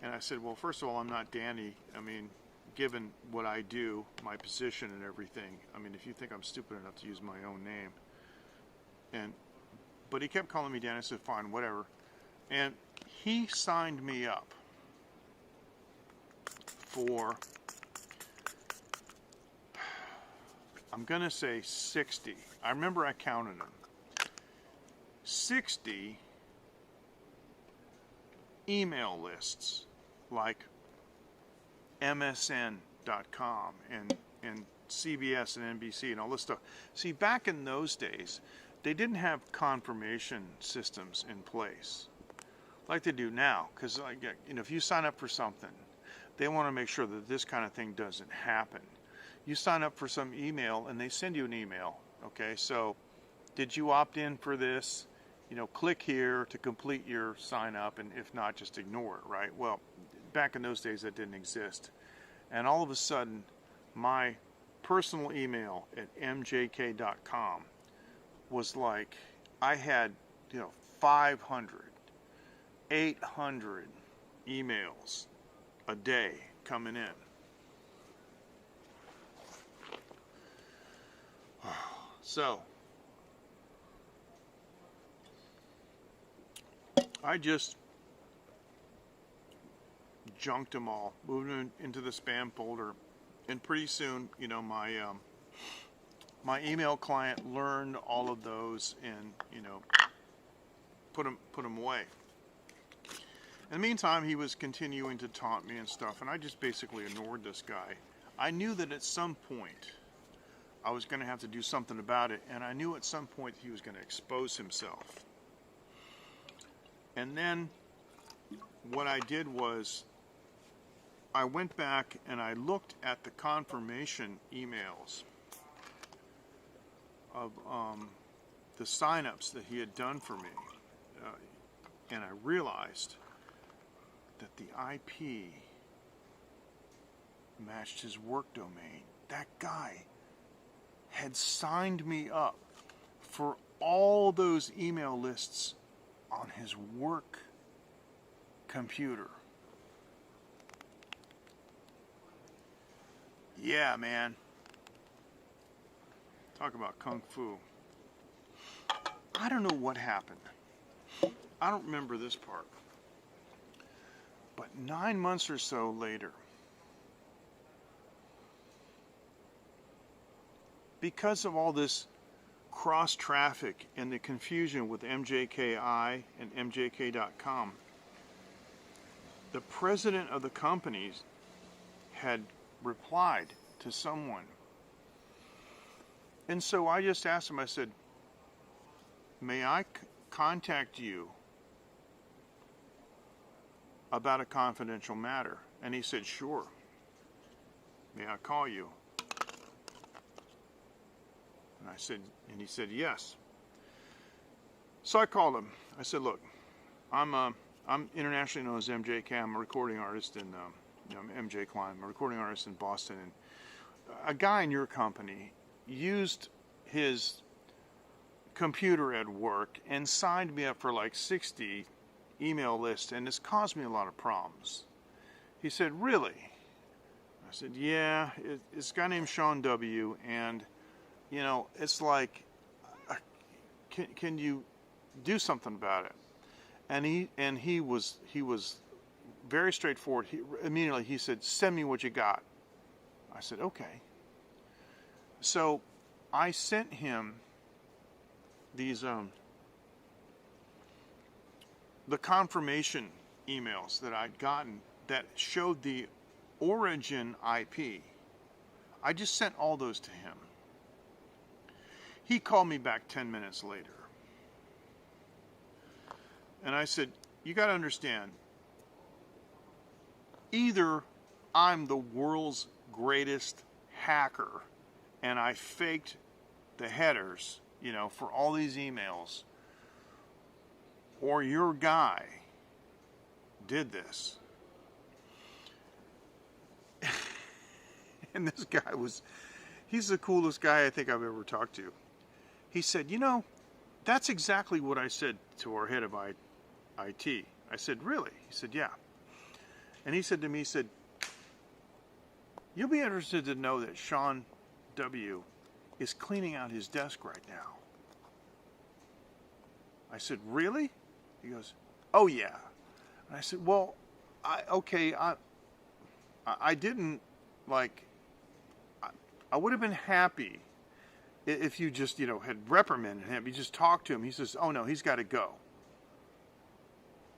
And I said, well, first of all, I'm not Danny. I mean, given what I do, my position and everything, I mean, if you think I'm stupid enough to use my own name. But he kept calling me Danny. I said, fine, whatever. And he signed me up for, I'm going to say 60. I remember I counted them. 60 email lists like MSN.com and CBS and NBC and all this stuff. See, back in those days, they didn't have confirmation systems in place like they do now. Because if you sign up for something, they want to make sure that this kind of thing doesn't happen. You sign up for some email and they send you an email. Okay, so did you opt in for this? Click here to complete your sign up, and if not, just ignore it, right? Well, back in those days, that didn't exist. And all of a sudden, my personal email at mjk.com was like, I had, 500, 800 emails a day coming in. So I just junked them all, moved them into the spam folder, and pretty soon, my email client learned all of those and, you know, put them away. In the meantime, he was continuing to taunt me and stuff, and I just basically ignored this guy. I knew that at some point I was going to have to do something about it, and I knew at some point he was going to expose himself. And then what I did was I went back and I looked at the confirmation emails of the signups that he had done for me, and I realized that the IP matched his work domain. That guy had signed me up for all those email lists on his work computer. Yeah, man. Talk about kung fu. I don't know what happened. I don't remember this part. But 9 months or so later, because of all this cross traffic and the confusion with MJKI and MJK.com, the president of the company had replied to someone. And so I just asked him, I said, may I contact you about a confidential matter? And he said, sure. May I call you? And I said, and he said, yes. So I called him. I said, look, I'm internationally known as MJK. I'm a recording artist in, MJ Klein. I'm a recording artist in Boston. And a guy in your company used his computer at work and signed me up for like 60 email lists, and it's caused me a lot of problems. He said, really? I said, yeah, it's a guy named Sean W., and, you know, it's like, can you do something about it? And he was very straightforward. Immediately he said, send me what you got. I said, okay. So I sent him these the confirmation emails that I'd gotten that showed the origin IP. I just sent all those to him. He called me back 10 minutes later. And I said, you got to understand, either I'm the world's greatest hacker and I faked the headers, you know, for all these emails, or your guy did this. And this guy he's the coolest guy I think I've ever talked to. He said, you know, that's exactly what I said to our head of IT. I said, really? He said, yeah. And he said to me, he said, you'll be interested to know that Sean W. is cleaning out his desk right now. I said, really? He goes, oh yeah. And I said, well, I didn't, like, I would have been happy if you just, you know, had reprimanded him. You just talked to him. He says, oh no, he's got to go.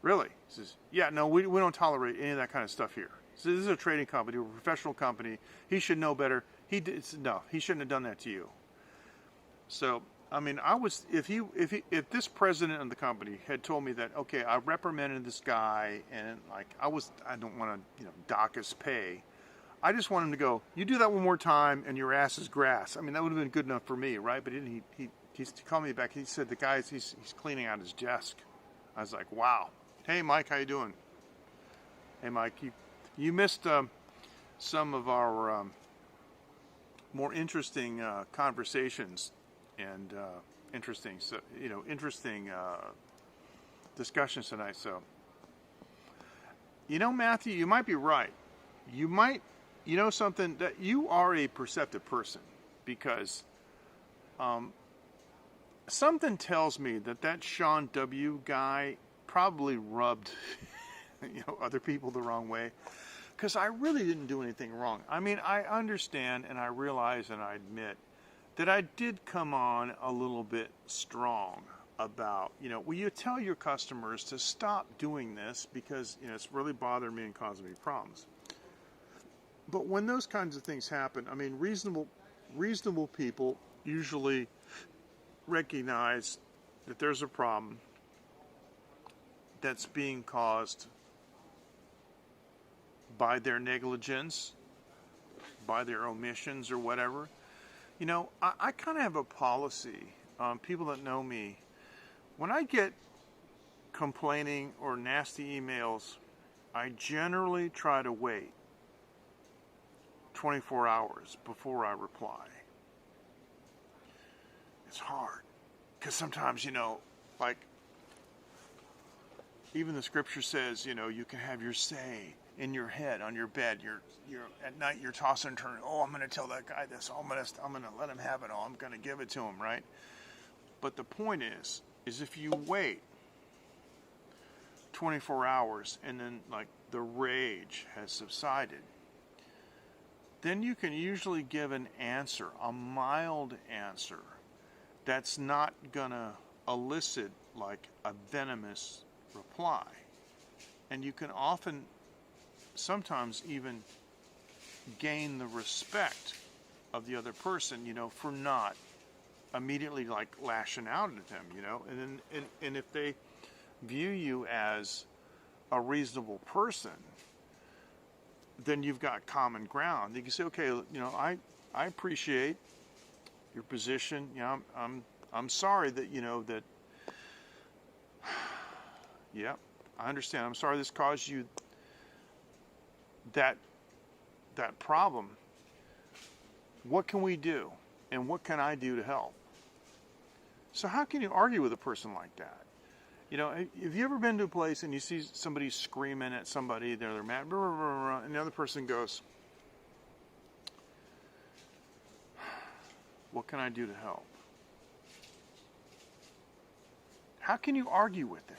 Really? He says, yeah, no, we don't tolerate any of that kind of stuff here. So this is a trading company, we're a professional company. He should know better. No, he shouldn't have done that to you. So, I mean, if this president of the company had told me that, okay, I reprimanded this guy and like I don't want to, you know, dock his pay. I just want him to go, you do that one more time and your ass is grass. I mean, that would have been good enough for me, right? But he called me back. He said the guy, he's cleaning out his desk. I was like, wow. Hey, Mike, how you doing? Hey, Mike, you missed some of our more interesting conversations and interesting discussions tonight. So, you know, Matthew, you might be right. You know something, that you are a perceptive person, because something tells me that Sean W. guy probably rubbed other people the wrong way, because I really didn't do anything wrong. I mean, I understand and I realize and I admit that I did come on a little bit strong about, well, you tell your customers to stop doing this because, it's really bothering me and causing me problems. But when those kinds of things happen, I mean, reasonable people usually recognize that there's a problem that's being caused by their negligence, by their omissions or whatever. I kind of have a policy. People that know me, when I get complaining or nasty emails, I generally try to wait 24 hours before I reply. It's hard because sometimes, like even the scripture says, you can have your say in your head on your bed. You're at night. You're tossing and turning. Oh, I'm going to tell that guy this. Oh, I'm going to let him have it. Oh, I'm going to give it to him, right? But the point is if you wait 24 hours and then like the rage has subsided, then you can usually give an answer, a mild answer, that's not going to elicit like a venomous reply. And you can sometimes even gain the respect of the other person, for not immediately like lashing out at them, and if they view you as a reasonable person, then you've got common ground. You can say, okay, I appreciate your position. I'm sorry that that. Yeah, I understand. I'm sorry this caused you that problem. What can we do? And what can I do to help? So how can you argue with a person like that? Have you ever been to a place and you see somebody screaming at somebody, they're mad, blah, blah, blah, blah, and the other person goes, what can I do to help? How can you argue with that?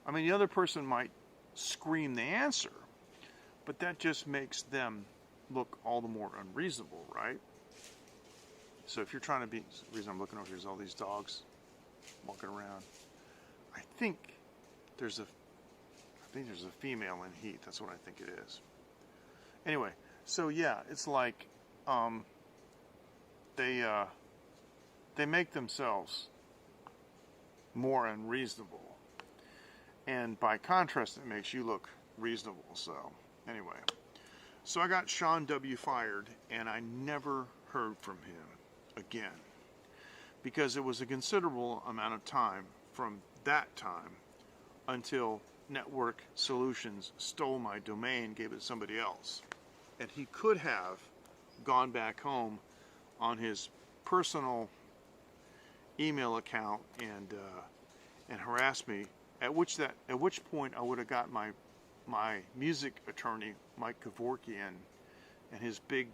I mean, the other person might scream the answer, but that just makes them look all the more unreasonable, right? So if you're trying to be, the reason I'm looking over here is all these dogs walking around. I think there's a female in heat. That's what I think it is. Anyway, so yeah, it's like they make themselves more unreasonable, and by contrast, it makes you look reasonable. So anyway, so I got Sean W. fired, and I never heard from him again, because it was a considerable amount of time from that time until Network Solutions stole my domain, gave it to somebody else. And he could have gone back home on his personal email account and harassed me, at which point I would have got my music attorney, Mike Kevorkian, and his big,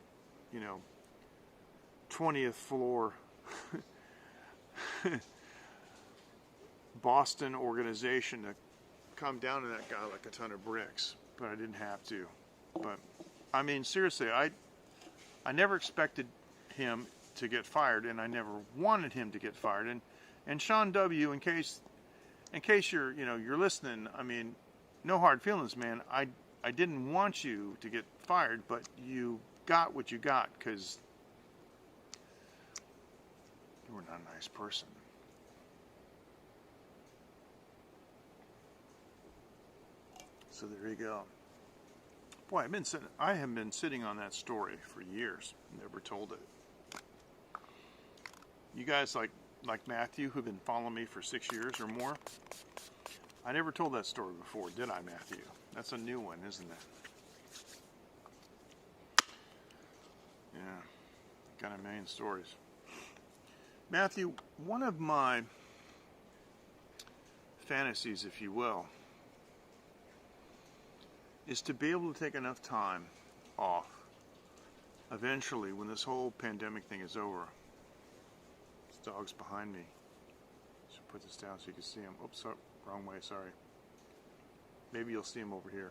20th floor Boston organization to come down to that guy like a ton of bricks, but I didn't have to. But I mean, seriously, I never expected him to get fired, and I never wanted him to get fired. And Sean W., in case you're listening, I mean, no hard feelings, man. I didn't want you to get fired, but you got what you got because you were not a nice person. So there you go. Boy, I have been sitting on that story for years. Never told it. You guys like Matthew, who've been following me for 6 years or more, I never told that story before, did I, Matthew? That's a new one, isn't it? Yeah, got a million stories. Matthew, one of my fantasies, if you will, is to be able to take enough time off eventually when this whole pandemic thing is over. This dog's behind me. Should put this down so you can see him. Oops, sorry, wrong way, sorry. Maybe you'll see him over here.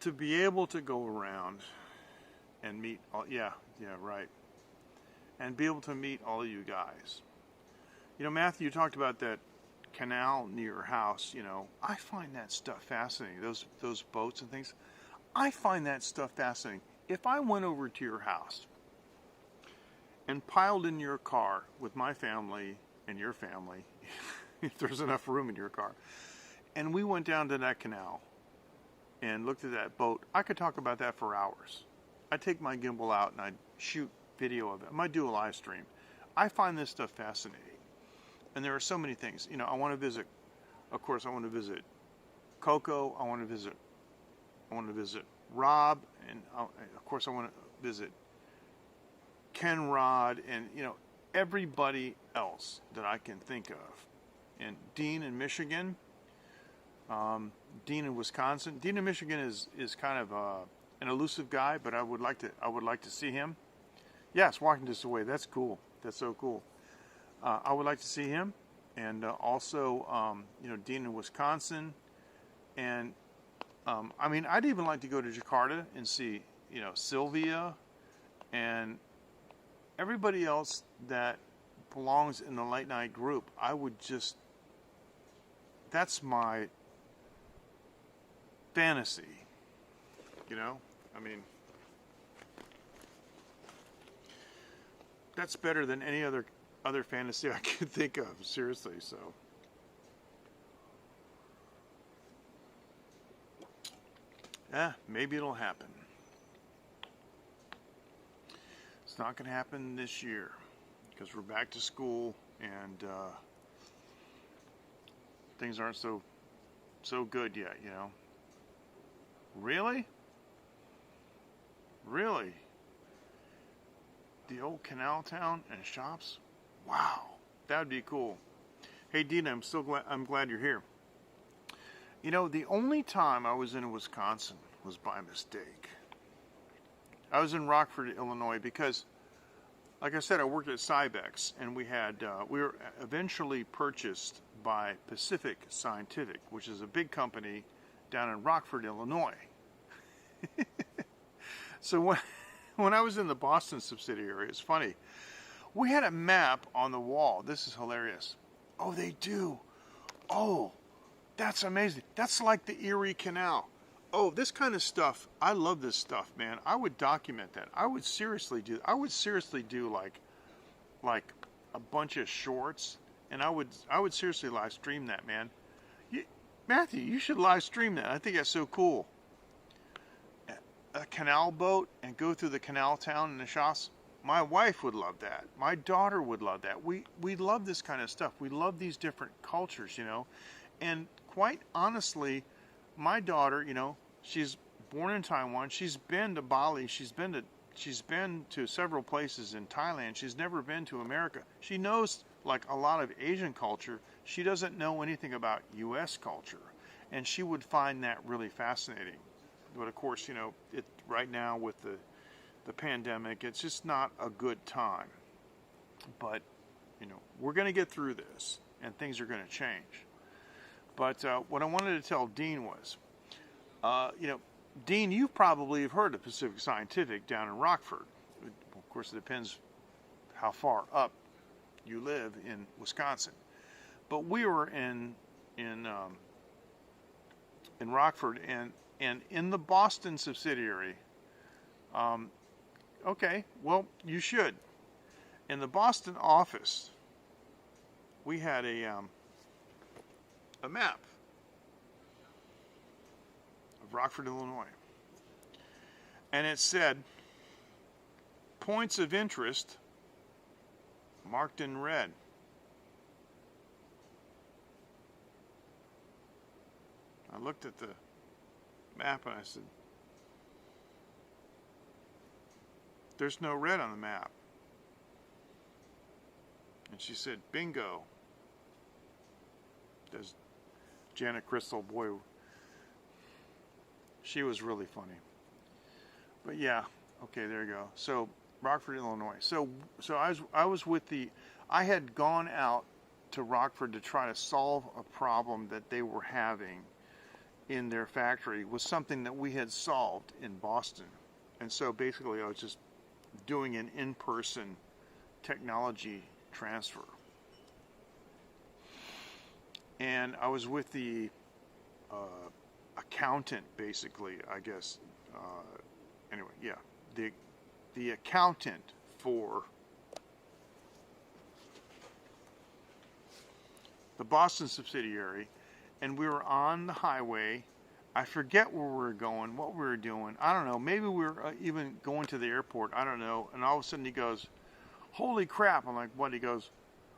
To be able to go around and meet all, yeah, right. And be able to meet all of you guys. Matthew, you talked about that canal near your house. I find that stuff fascinating. Those boats and things. I find that stuff fascinating. If I went over to your house and piled in your car with my family and your family, if there's enough room in your car, and we went down to that canal and looked at that boat, I could talk about that for hours. I'd take my gimbal out and I'd shoot video of it. I might do a live stream. I find this stuff fascinating. And there are so many things. I want to visit, of course, I want to visit Coco. I want to visit Rob. And of course, I want to visit Ken Rod and, everybody else that I can think of. And Dean in Michigan, Dean in Wisconsin. Dean in Michigan is kind of an elusive guy, but I would like to see him. Yes, walking this away. That's cool. That's so cool. I would like to see him, and also Dean in Wisconsin, and I'd even like to go to Jakarta and see Sylvia and everybody else that belongs in the late night group. That's my fantasy, that's better than any other fantasy I could think of, seriously. So maybe it'll happen. It's not going to happen this year because we're back to school and things aren't so good yet, Really? The old canal town and shops? Wow, that would be cool. Hey Dina, I'm glad you're here. The only time I was in Wisconsin was by mistake. I was in Rockford, Illinois, because, like I said, I worked at Cybex, and we were eventually purchased by Pacific Scientific, which is a big company down in Rockford, Illinois. So when I was in the Boston subsidiary, it's funny. We had a map on the wall. This is hilarious. Oh, they do. Oh, that's amazing. That's like the Erie Canal. Oh, this kind of stuff. I love this stuff, man. I would document that. I would seriously do like a bunch of shorts, and I would seriously live stream that, man. Matthew, you should live stream that. I think that's so cool. A canal boat and go through the canal town and the shops. My wife would love that. My daughter would love that. We love this kind of stuff. We love these different cultures, And quite honestly, my daughter, she's born in Taiwan. She's been to Bali. She's been to several places in Thailand. She's never been to America. She knows like a lot of Asian culture. She doesn't know anything about U.S. culture, and she would find that really fascinating. But of course, right now with the pandemic, it's just not a good time. But we're going to get through this, and things are going to change. But what I wanted to tell Dean was, Dean, you probably have heard of Pacific Scientific down in Rockford. Of course, it depends how far up you live in Wisconsin. But we were in Rockford and in the Boston subsidiary. Okay, well, you should. In the Boston office, we had a map of Rockford, Illinois. And it said, points of interest marked in red. I looked at the map and I said, there's no red on the map. And she said, bingo. There's Janet Crystal, boy, she was really funny. But yeah, okay, there you go. So Rockford, Illinois. So I was with I had gone out to Rockford to try to solve a problem that they were having in their factory, was something that we had solved in Boston. And so basically I was just doing an in-person technology transfer. And I was with the accountant, basically, I guess. Anyway, yeah, the accountant for the Boston subsidiary, and we were on the highway. I forget where we were going, what we were doing. I don't know. Maybe we were even going to the airport. I don't know. And all of a sudden he goes, "Holy crap." I'm like, "What?" He goes,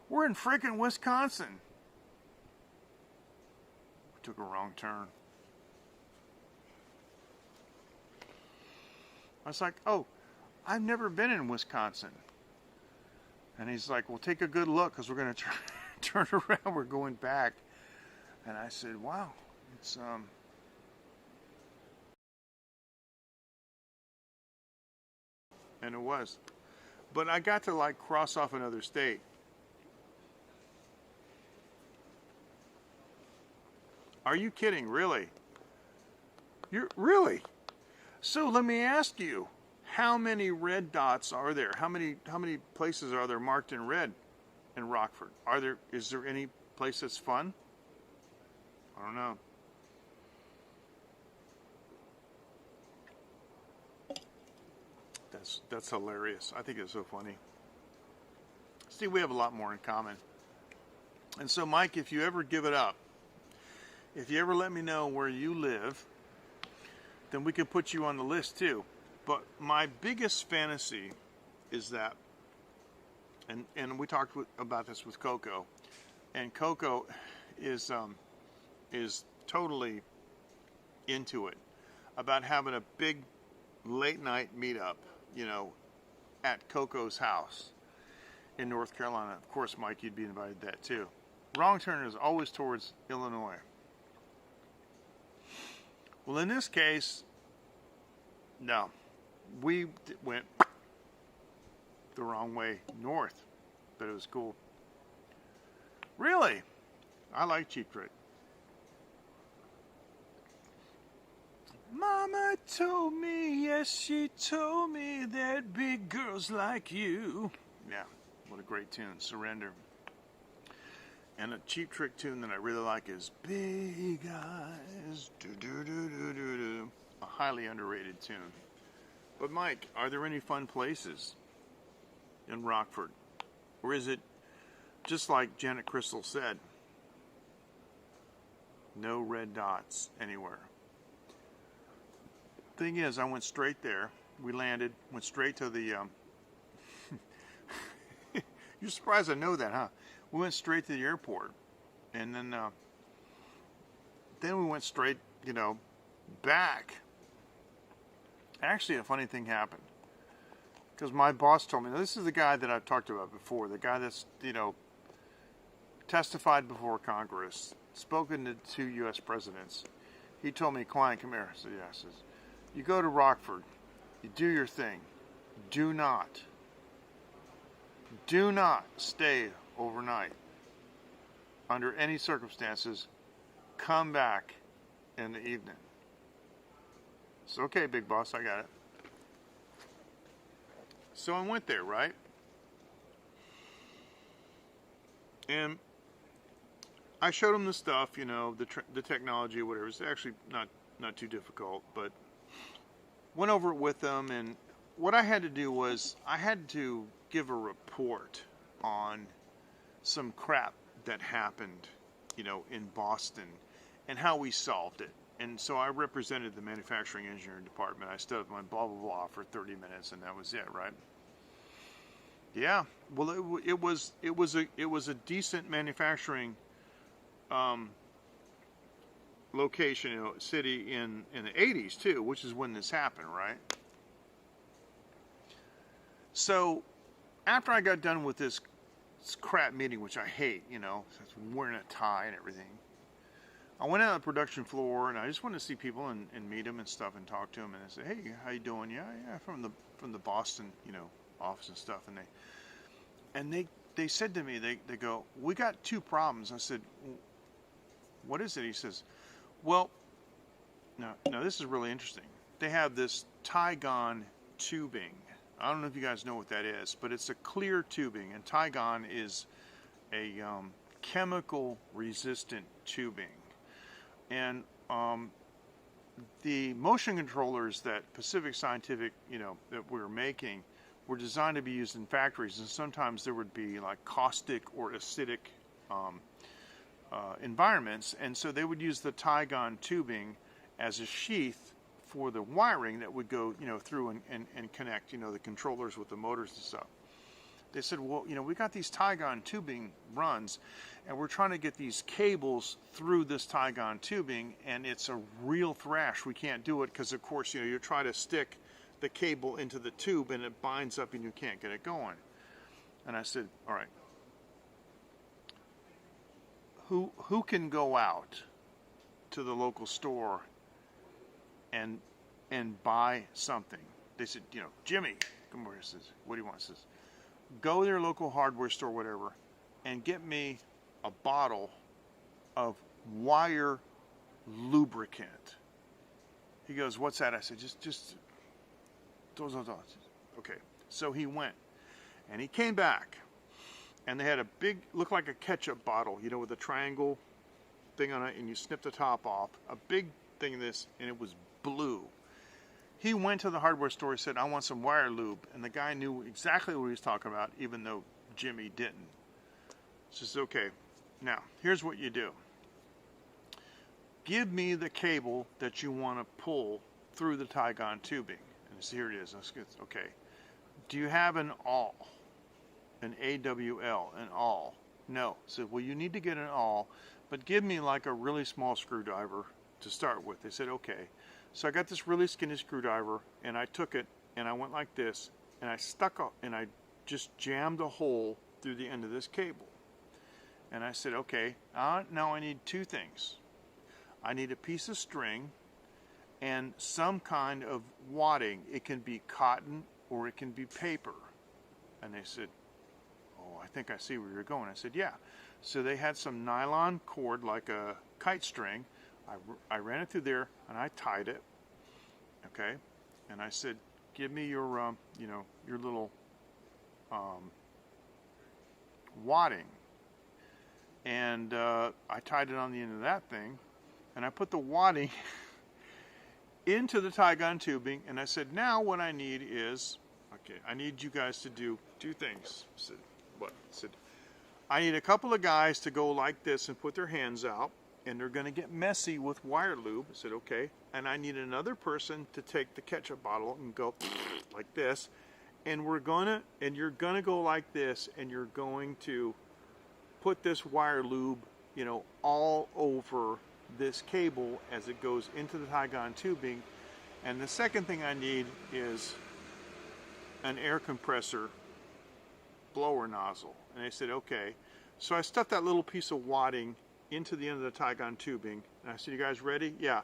"We're in freaking Wisconsin." We took a wrong turn. I was like, "Oh, I've never been in Wisconsin." And he's like, "Well, take a good look because we're going to turn around. We're going back." And I said, "Wow, it's and it was. But I got to like cross off another state. Are you kidding? Really? You're really? So let me ask you, how many red dots are there? How many places are there marked in red in Rockford? Is there any place that's fun? I don't know. That's hilarious. I think it's so funny. See, we have a lot more in common. And so, Mike, if you ever give it up, if you ever let me know where you live, then we can put you on the list too. But my biggest fantasy is that, and we talked about this with Coco, and Coco is totally into it, about having a big late night meetup, at Coco's house in North Carolina. Of course, Mike, you'd be invited to that too. Wrong turn is always towards Illinois. Well, in this case, no. We went the wrong way north, but it was cool. Really? I like Cheap Trick. Mama told me, yes, she told me that big girls like you. Yeah, what a great tune, Surrender. And a Cheap Trick tune that I really like is Big Eyes, do-do-do-do-do-do. A highly underrated tune. But Mike, are there any fun places in Rockford? Or is it just like Janet Crystal said, no red dots anywhere? Thing is, I went straight there. We landed, went straight to the you're surprised I know that, huh? We went straight to the airport, and then we went straight, back. Actually, a funny thing happened, because my boss told me, now, this is the guy that I've talked about before, the guy that's testified before Congress, spoken to 2 U.S. presidents. He told me, "Klein, come here." I said, "Yeah." I says, "You go to Rockford, you do your thing. Do not stay overnight. Under any circumstances, come back in the evening." It's okay, big boss, I got it. So I went there, right? And I showed him the stuff, the technology, whatever. It's actually not too difficult, but went over it with them, and what I had to do was I had to give a report on some crap that happened, in Boston and how we solved it. And so I represented the manufacturing engineering department. I stood up my blah, blah, blah for 30 minutes, and that was it, right? Yeah. Well, it was a decent manufacturing location, city in the 80s too, which is when this happened, right? So after I got done with this crap meeting, which I hate, wearing a tie and everything, I went out on the production floor, and I just wanted to see people and meet them and stuff and talk to them. And I said, "Hey, how you doing?" "Yeah, from the Boston, office and stuff." And they said to me, they go, "We got 2 problems." I said, "What is it?" He says, "Well, now this is really interesting." they have this Tygon tubing. I don't know if you guys know what that is, but it's a clear tubing, and Tygon is a chemical resistant tubing. And the motion controllers that Pacific Scientific, that we're making, were designed to be used in factories, and sometimes there would be like caustic or acidic environments, and so they would use the Tygon tubing as a sheath for the wiring that would go, through and connect, the controllers with the motors and stuff. They said, well, we got these Tygon tubing runs, and we're trying to get these cables through this Tygon tubing, and it's a real thrash. We can't do it because, of course, you try to stick the cable into the tube, and it binds up, and you can't get it going. And I said, all right, who can go out to the local store and buy something? They said, Jimmy, come over here. Says, what do you want? Says, go to their local hardware store, whatever, and get me a bottle of wire lubricant. He goes, what's that? I said, just those. Okay. So he went, and he came back, and they had a big, looked like a ketchup bottle, with a triangle thing on it, and you snip the top off, a big thing of this, and it was blue. He went to the hardware store, he said, I want some wire lube, and the guy knew exactly what he was talking about, even though Jimmy didn't. He says, okay, now, here's what you do. Give me the cable that you want to pull through the Tygon tubing. And so here it is. Okay. Do you have an awl? An AWL, an awl? No. So, well, you need to get an awl, but give me like a really small screwdriver to start with. They said, okay. So I got this really skinny screwdriver, and I took it, and I went like this, and I stuck up, and I just jammed a hole through the end of this cable. And I said, okay, now I need two things. I need a piece of string and some kind of wadding. It can be cotton or it can be paper. And they said, oh, I think I see where you're going. I said, yeah. So they had some nylon cord, like a kite string. I ran it through there, and I tied it, okay? And I said, give me your, your little wadding. And I tied it on the end of that thing, and I put the wadding into the Tygon tubing, and I said, now what I need is, okay, I need you guys to do two things. I said, what? I said, I need a couple of guys to go like this and put their hands out, and they're going to get messy with wire lube. I said, okay. And I need another person to take the ketchup bottle and go like this, and you're going to go like this, and you're going to put this wire lube, all over this cable as it goes into the Tygon tubing. And the second thing I need is an air compressor blower nozzle. And they said, okay. So I stuffed that little piece of wadding into the end of the Tygon tubing. And I said, you guys ready? Yeah.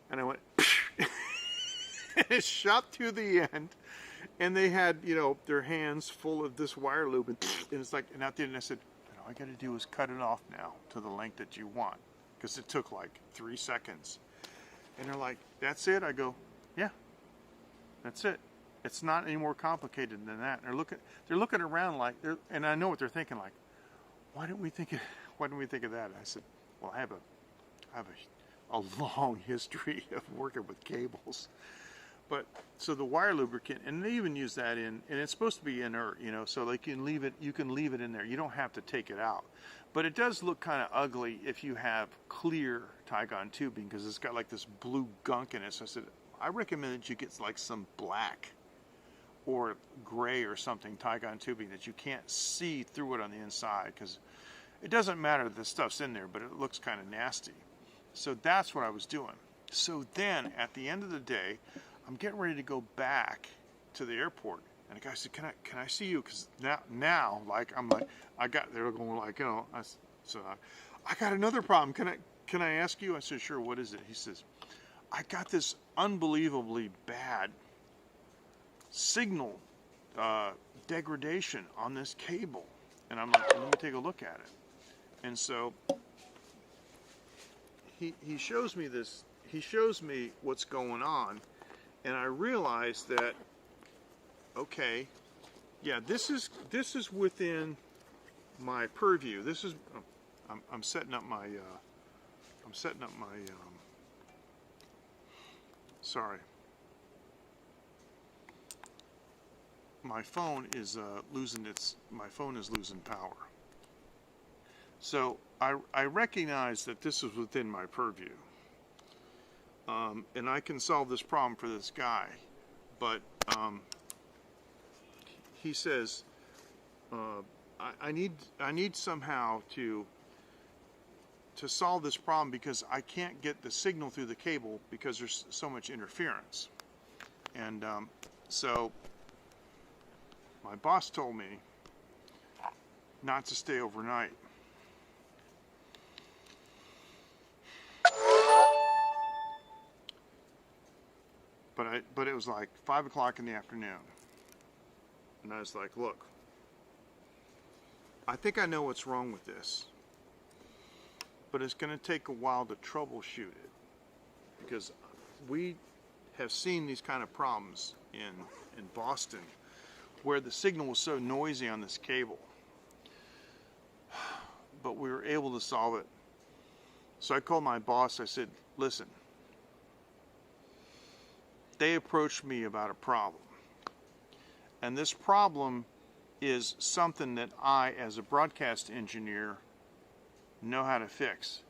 And I went, and it shot through the end. And they had, their hands full of this wire lube. And it's like, and at the end I said, all I got to do is cut it off now to the length that you want. Because it took like 3 seconds. And they're like, that's it? I go, yeah, that's it. It's not any more complicated than that. And they're looking around like, and I know what they're thinking, like, why didn't we think of that? I said, well, I have a long history of working with cables. But so the wire lubricant, and they even use that in, and it's supposed to be inert, so they can leave it. You can leave it in there. You don't have to take it out. But it does look kind of ugly if you have clear Tygon tubing, because it's got like this blue gunk in it. So I said, I recommend that you get like some black or gray or something Tygon tubing that you can't see through it on the inside, because it doesn't matter that the stuff's in there, but it looks kind of nasty. So that's what I was doing. So then at the end of the day, I'm getting ready to go back to the airport, and the guy said, "Can I see you?" Because now, like they're going like, I got another problem. Can I ask you? I said, sure. What is it? He says, I got this unbelievably bad signal degradation on this cable, and I'm like, let me take a look at it. And so he shows me this. He shows me what's going on. And I realized that, okay, yeah, this is within my purview. This is, I'm setting up my, sorry. My phone is losing power. So I recognize that this is within my purview. And I can solve this problem for this guy. But he says, I need somehow to solve this problem because I can't get the signal through the cable because there's so much interference. And so my boss told me not to stay overnight. But it was like 5 o'clock in the afternoon. And I was like, look, I think I know what's wrong with this, but it's going to take a while to troubleshoot it because we have seen these kind of problems in Boston where the signal was so noisy on this cable, but we were able to solve it. So I called my boss. I said, listen, they approached me about a problem, and this problem is something that I, as a broadcast engineer, know how to fix.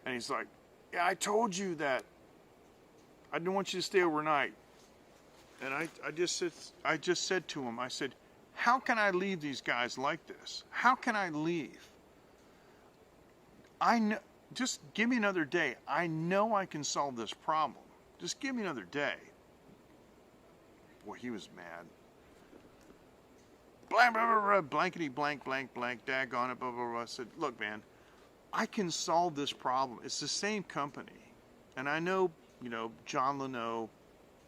And he's like, yeah, I told you that. I didn't want you to stay overnight. And I just said to him, I said, how can I leave these guys like this? How can I leave? I know, just give me another day. I know I can solve this problem. Just give me another day. Boy, he was mad. Blah, blah, blah, blah, blankety blank, blank, blank, daggone it, blah, blah, blah. I said, look, man, I can solve this problem. It's the same company. And I know, John Leno,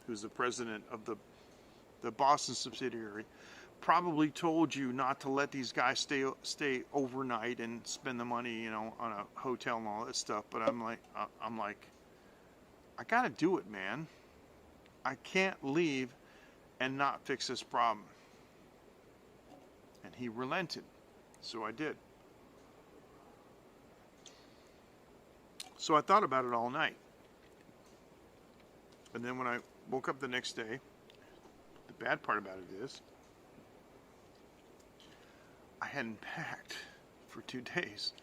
who's the president of the Boston subsidiary, probably told you not to let these guys stay overnight and spend the money, on a hotel and all that stuff. But I'm like, I got to do it, man. I can't leave and not fix this problem. And he relented, so I did. So I thought about it all night. And then when I woke up the next day, the bad part about it is, I hadn't packed for 2 days.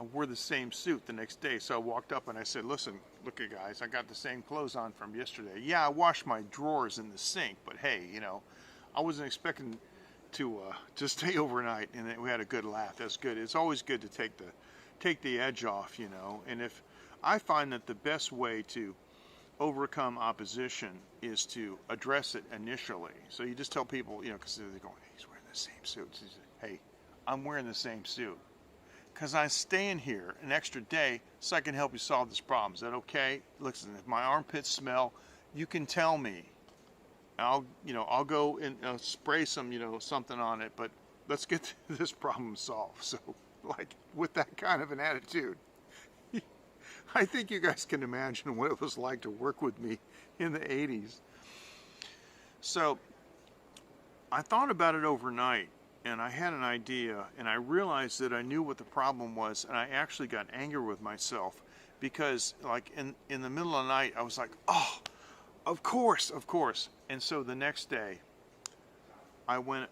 I wore the same suit the next day, so I walked up and I said, listen, look at guys, I got the same clothes on from yesterday. Yeah, I washed my drawers in the sink, but hey, I wasn't expecting to stay overnight, and we had a good laugh. That's good. It's always good to take the edge off, and if I find that the best way to overcome opposition is to address it initially. So you just tell people, because they're going, hey, he's wearing the same suit. So hey, I'm wearing the same suit because I'm staying here an extra day so I can help you solve this problem. Is that okay? Listen, if my armpits smell, you can tell me. I'll go and spray some, something on it, but let's get this problem solved. So, like, with that kind of an attitude, I think you guys can imagine what it was like to work with me in the 80s. So, I thought about it overnight, and I had an idea, and I realized that I knew what the problem was, and I actually got angry with myself because, like, in the middle of the night, I was like, oh, of course. And so the next day, I went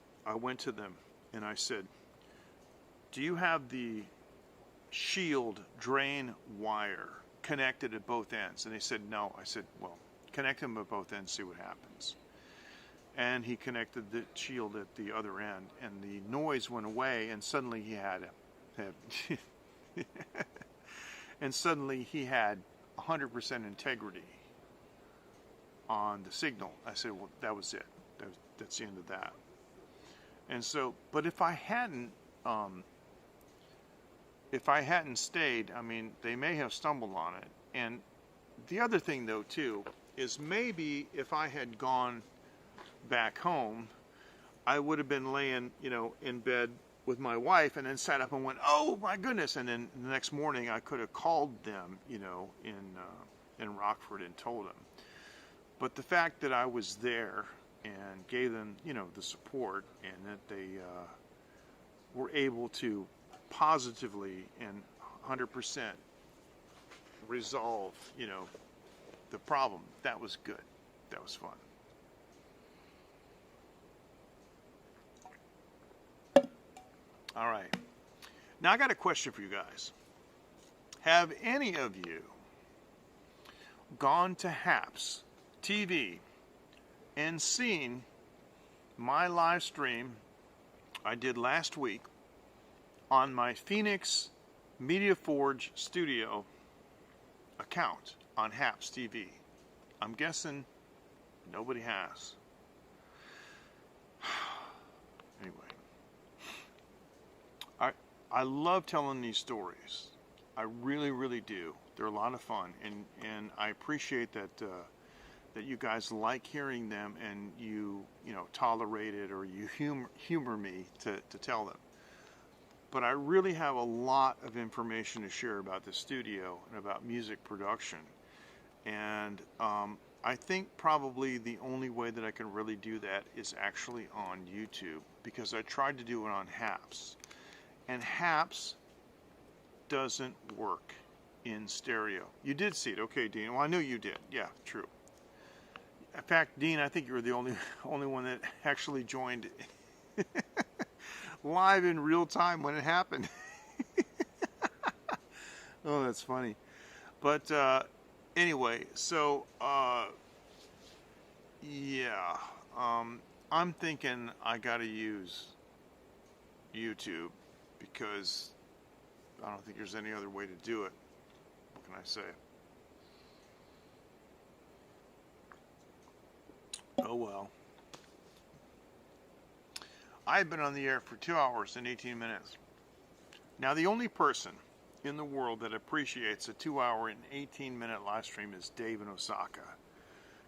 to them and I said, do you have the shield drain wire connected at both ends? And they said, no. I said, well, connect them at both ends, see what happens. And he connected the shield at the other end, and the noise went away, and suddenly he had and suddenly he had 100% integrity on the signal. I said, well, that was it. That's the end of that. And so, but if I hadn't stayed, I mean, they may have stumbled on it. And the other thing, though, too, is maybe if I had gone back home, I would have been laying, in bed with my wife, and then sat up and went, oh my goodness. And then the next morning I could have called them, in Rockford and told them. But the fact that I was there and gave them, the support, and that they were able to positively and 100% resolve, the problem, that was good. That was fun. All right. Now I got a question for you guys. Have any of you gone to Haps TV and seen my live stream I did last week on my Phoenix Media Forge Studio account on Haps TV? I'm guessing nobody has. Anyway, I love telling these stories. I really, really do. They're a lot of fun, and I appreciate that that you guys like hearing them, and you tolerate it, or you humor me to tell them. But I really have a lot of information to share about the studio and about music production, and I think probably the only way that I can really do that is actually on YouTube, because I tried to do it on Haps, and Haps doesn't work in stereo. You did see it, okay, Dean? Well, I know you did. Yeah, true. In fact, Dean, I think you were the only one that actually joined live in real time when it happened. Oh, that's funny. But anyway, so yeah, I'm thinking I gotta use YouTube, because I don't think there's any other way to do it. What can I say? Oh well. I've been on the air for 2 hours and 18 minutes. Now, the only person in the world that appreciates a 2 hour and 18-minute live stream is Dave in Osaka.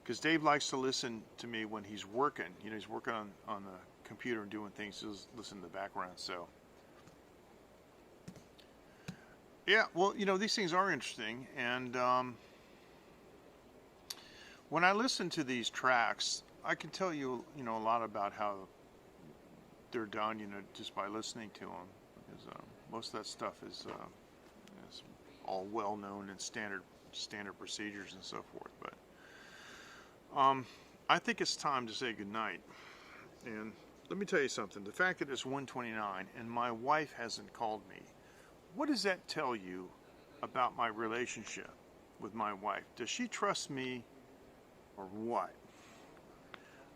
Because Dave likes to listen to me when he's working. He's working on the computer and doing things. He'll listen in the background, so. Yeah, well, these things are interesting, and when I listen to these tracks, I can tell you, a lot about how they're done, just by listening to them. Because most of that stuff is all well known and standard procedures and so forth. But I think it's time to say goodnight. And let me tell you something. The fact that it's 1:29 and my wife hasn't called me, what does that tell you about my relationship with my wife? Does she trust me, or what?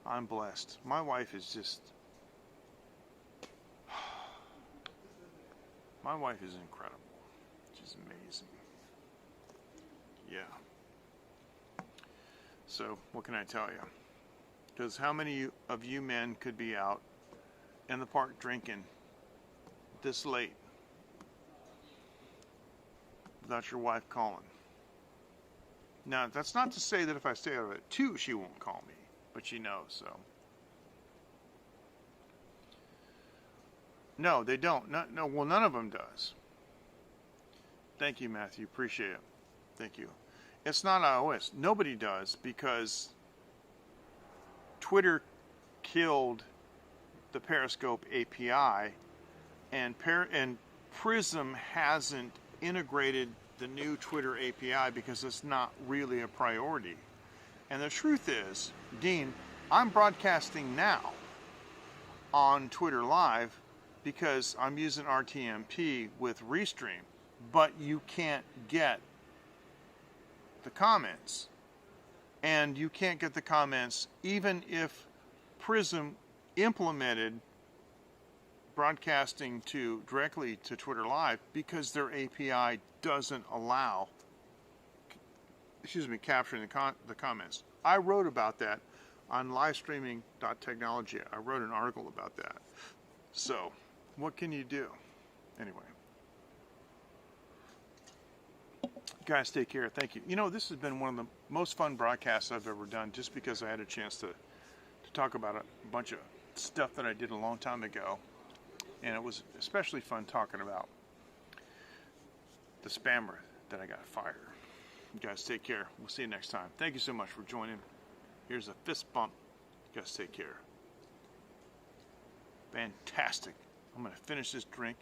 I'm blessed. My wife is just... My wife is incredible. She's amazing. Yeah. So, what can I tell you? Because how many of you men could be out in the park drinking this late without your wife calling? Now, that's not to say that if I stay out at 2, she won't call me, but she knows, so. No, they don't. No, well, none of them does. Thank you, Matthew. Appreciate it. Thank you. It's not iOS. Nobody does, because Twitter killed the Periscope API, and Prism hasn't integrated the new Twitter API because it's not really a priority. And the truth is, Dean, I'm broadcasting now on Twitter Live because I'm using RTMP with Restream, but you can't get the comments. And you can't get the comments even if Prism implemented broadcasting directly to Twitter Live, because their API doesn't allow, capturing the comments. I wrote about that on livestreaming.technology. I wrote an article about that. So, what can you do? Anyway. Guys, take care. Thank you. This has been one of the most fun broadcasts I've ever done, just because I had a chance to talk about a bunch of stuff that I did a long time ago. And it was especially fun talking about the spammer that I got fired. You guys take care. We'll see you next time. Thank you so much for joining. Here's a fist bump. You guys take care. Fantastic. I'm going to finish this drink.